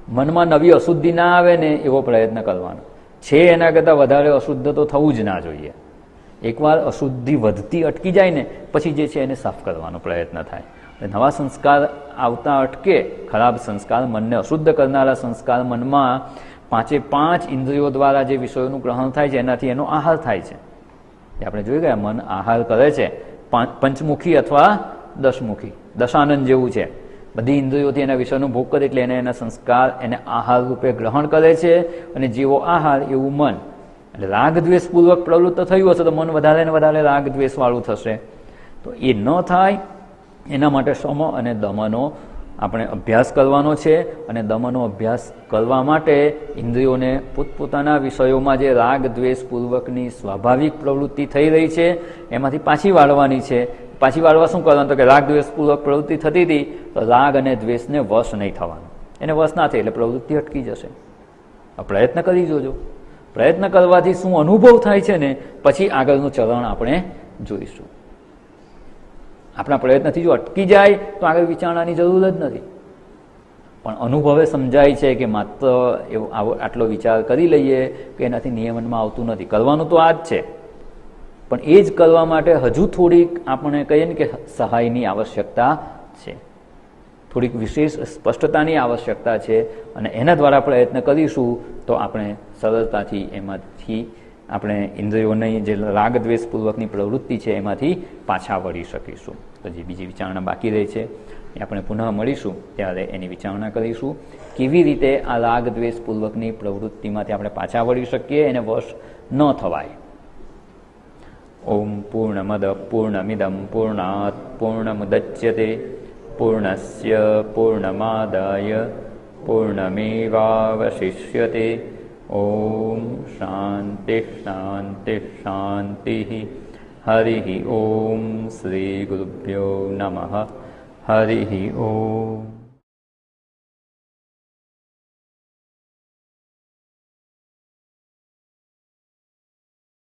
મનમાં નવી અશુદ્ધિ ના આવે ને એવો પ્રયત્ન કરવાનો છે. એના કરતાં વધારે અશુદ્ધ તો થવું જ ના જોઈએ. એકવાર અશુદ્ધિ વધતી અટકી જાય ને પછી જે છે એને સાફ કરવાનો પ્રયત્ન થાય. નવા સંસ્કાર આવતા અટકે. ખરાબ સંસ્કાર, મનને અશુદ્ધ કરનારા સંસ્કાર મનમાં 5 ઇન્દ્રિયો દ્વારા જે વિષયોનું ગ્રહણ થાય છે એનાથી એનો આહાર થાય છે. એ આપણે જોઈ ગયા, મન આહાર કરે છે પંચમુખી અથવા દશમુખી, દશાનંદ જેવું છે. બધી ઇન્દ્રિયોથી એના વિષયનો ભોગ કરે એટલે એને એના સંસ્કાર એને આહાર રૂપે ગ્રહણ કરે છે. અને જેવો આહાર એવું મન. એટલે રાગ દ્વેષપૂર્વક પ્રવૃત્ત થયું હશે તો મન વધારે ને વધારે રાગ દ્વેષવાળું થશે. તો એ ન થાય એના માટે સમ અને દમનો આપણે અભ્યાસ કરવાનો છે અને દમનનો અભ્યાસ કરવા માટે ઇન્દ્રિયોને પોતપોતાના વિષયોમાં જે રાગ દ્વેષપૂર્વકની સ્વાભાવિક પ્રવૃત્તિ થઈ રહી છે એમાંથી પાછી વાળવાની છે. પાછી વાળવા શું કરવાનું? તો કે રાગ દ્વેષપૂર્વક પ્રવૃત્તિ થતી હતી તો રાગ અને દ્વેષને વશ નહીં થવાનું. એને વશ ના થાય એટલે પ્રવૃત્તિ અટકી જશે. પ્રયત્ન કરી જોજો. પ્રયત્ન કરવાથી શું અનુભવ થાય છે ને પછી આગળનું ચરણ આપણે જોઈશું. આપણા પ્રયત્નથી જો અટકી જાય તો આગળ વિચારણાની જરૂર જ નથી. પણ અનુભવે સમજાય છે કે માત્ર એવો આટલો વિચાર કરી લઈએ કે એનાથી નિયમનમાં આવતું નથી. કરવાનું તો આ જ છે, પણ એ જ કરવા માટે હજુ થોડીક આપણે કહીએ ને કે સહાયની આવશ્યકતા છે, થોડીક વિશેષ સ્પષ્ટતાની આવશ્યકતા છે. અને એના દ્વારા પ્રયત્ન કરીશું તો આપણે સરળતાથી એમાંથી આપણે ઇન્દ્રિયોની જે રાગ દ્વેષપૂર્વકની પ્રવૃત્તિ છે એમાંથી પાછા વળી શકીશું. તો જે બીજી વિચારણા બાકી રહી છે એ આપણે પુનઃ મળીશું ત્યારે એની વિચારણા કરીશું. કેવી રીતે આ રાગ દ્વેષપૂર્વકની પ્રવૃત્તિમાંથી આપણે પાછા વળી શકીએ, એને વશ ન થવાય. ઓમ પૂર્ણમદ પૂર્ણમિદમ પૂર્ણાત પૂર્ણમુદચ્યતે પૂર્ણસ્ય પૂર્ણમાદાય પૂર્ણમેવાવશિષ્યતે. ઓમ શાંતિ શાંતિ શાંતિ. હરિ ઓમ. શ્રી ગુરુભ્યો નમઃ. હરિ ઓમ.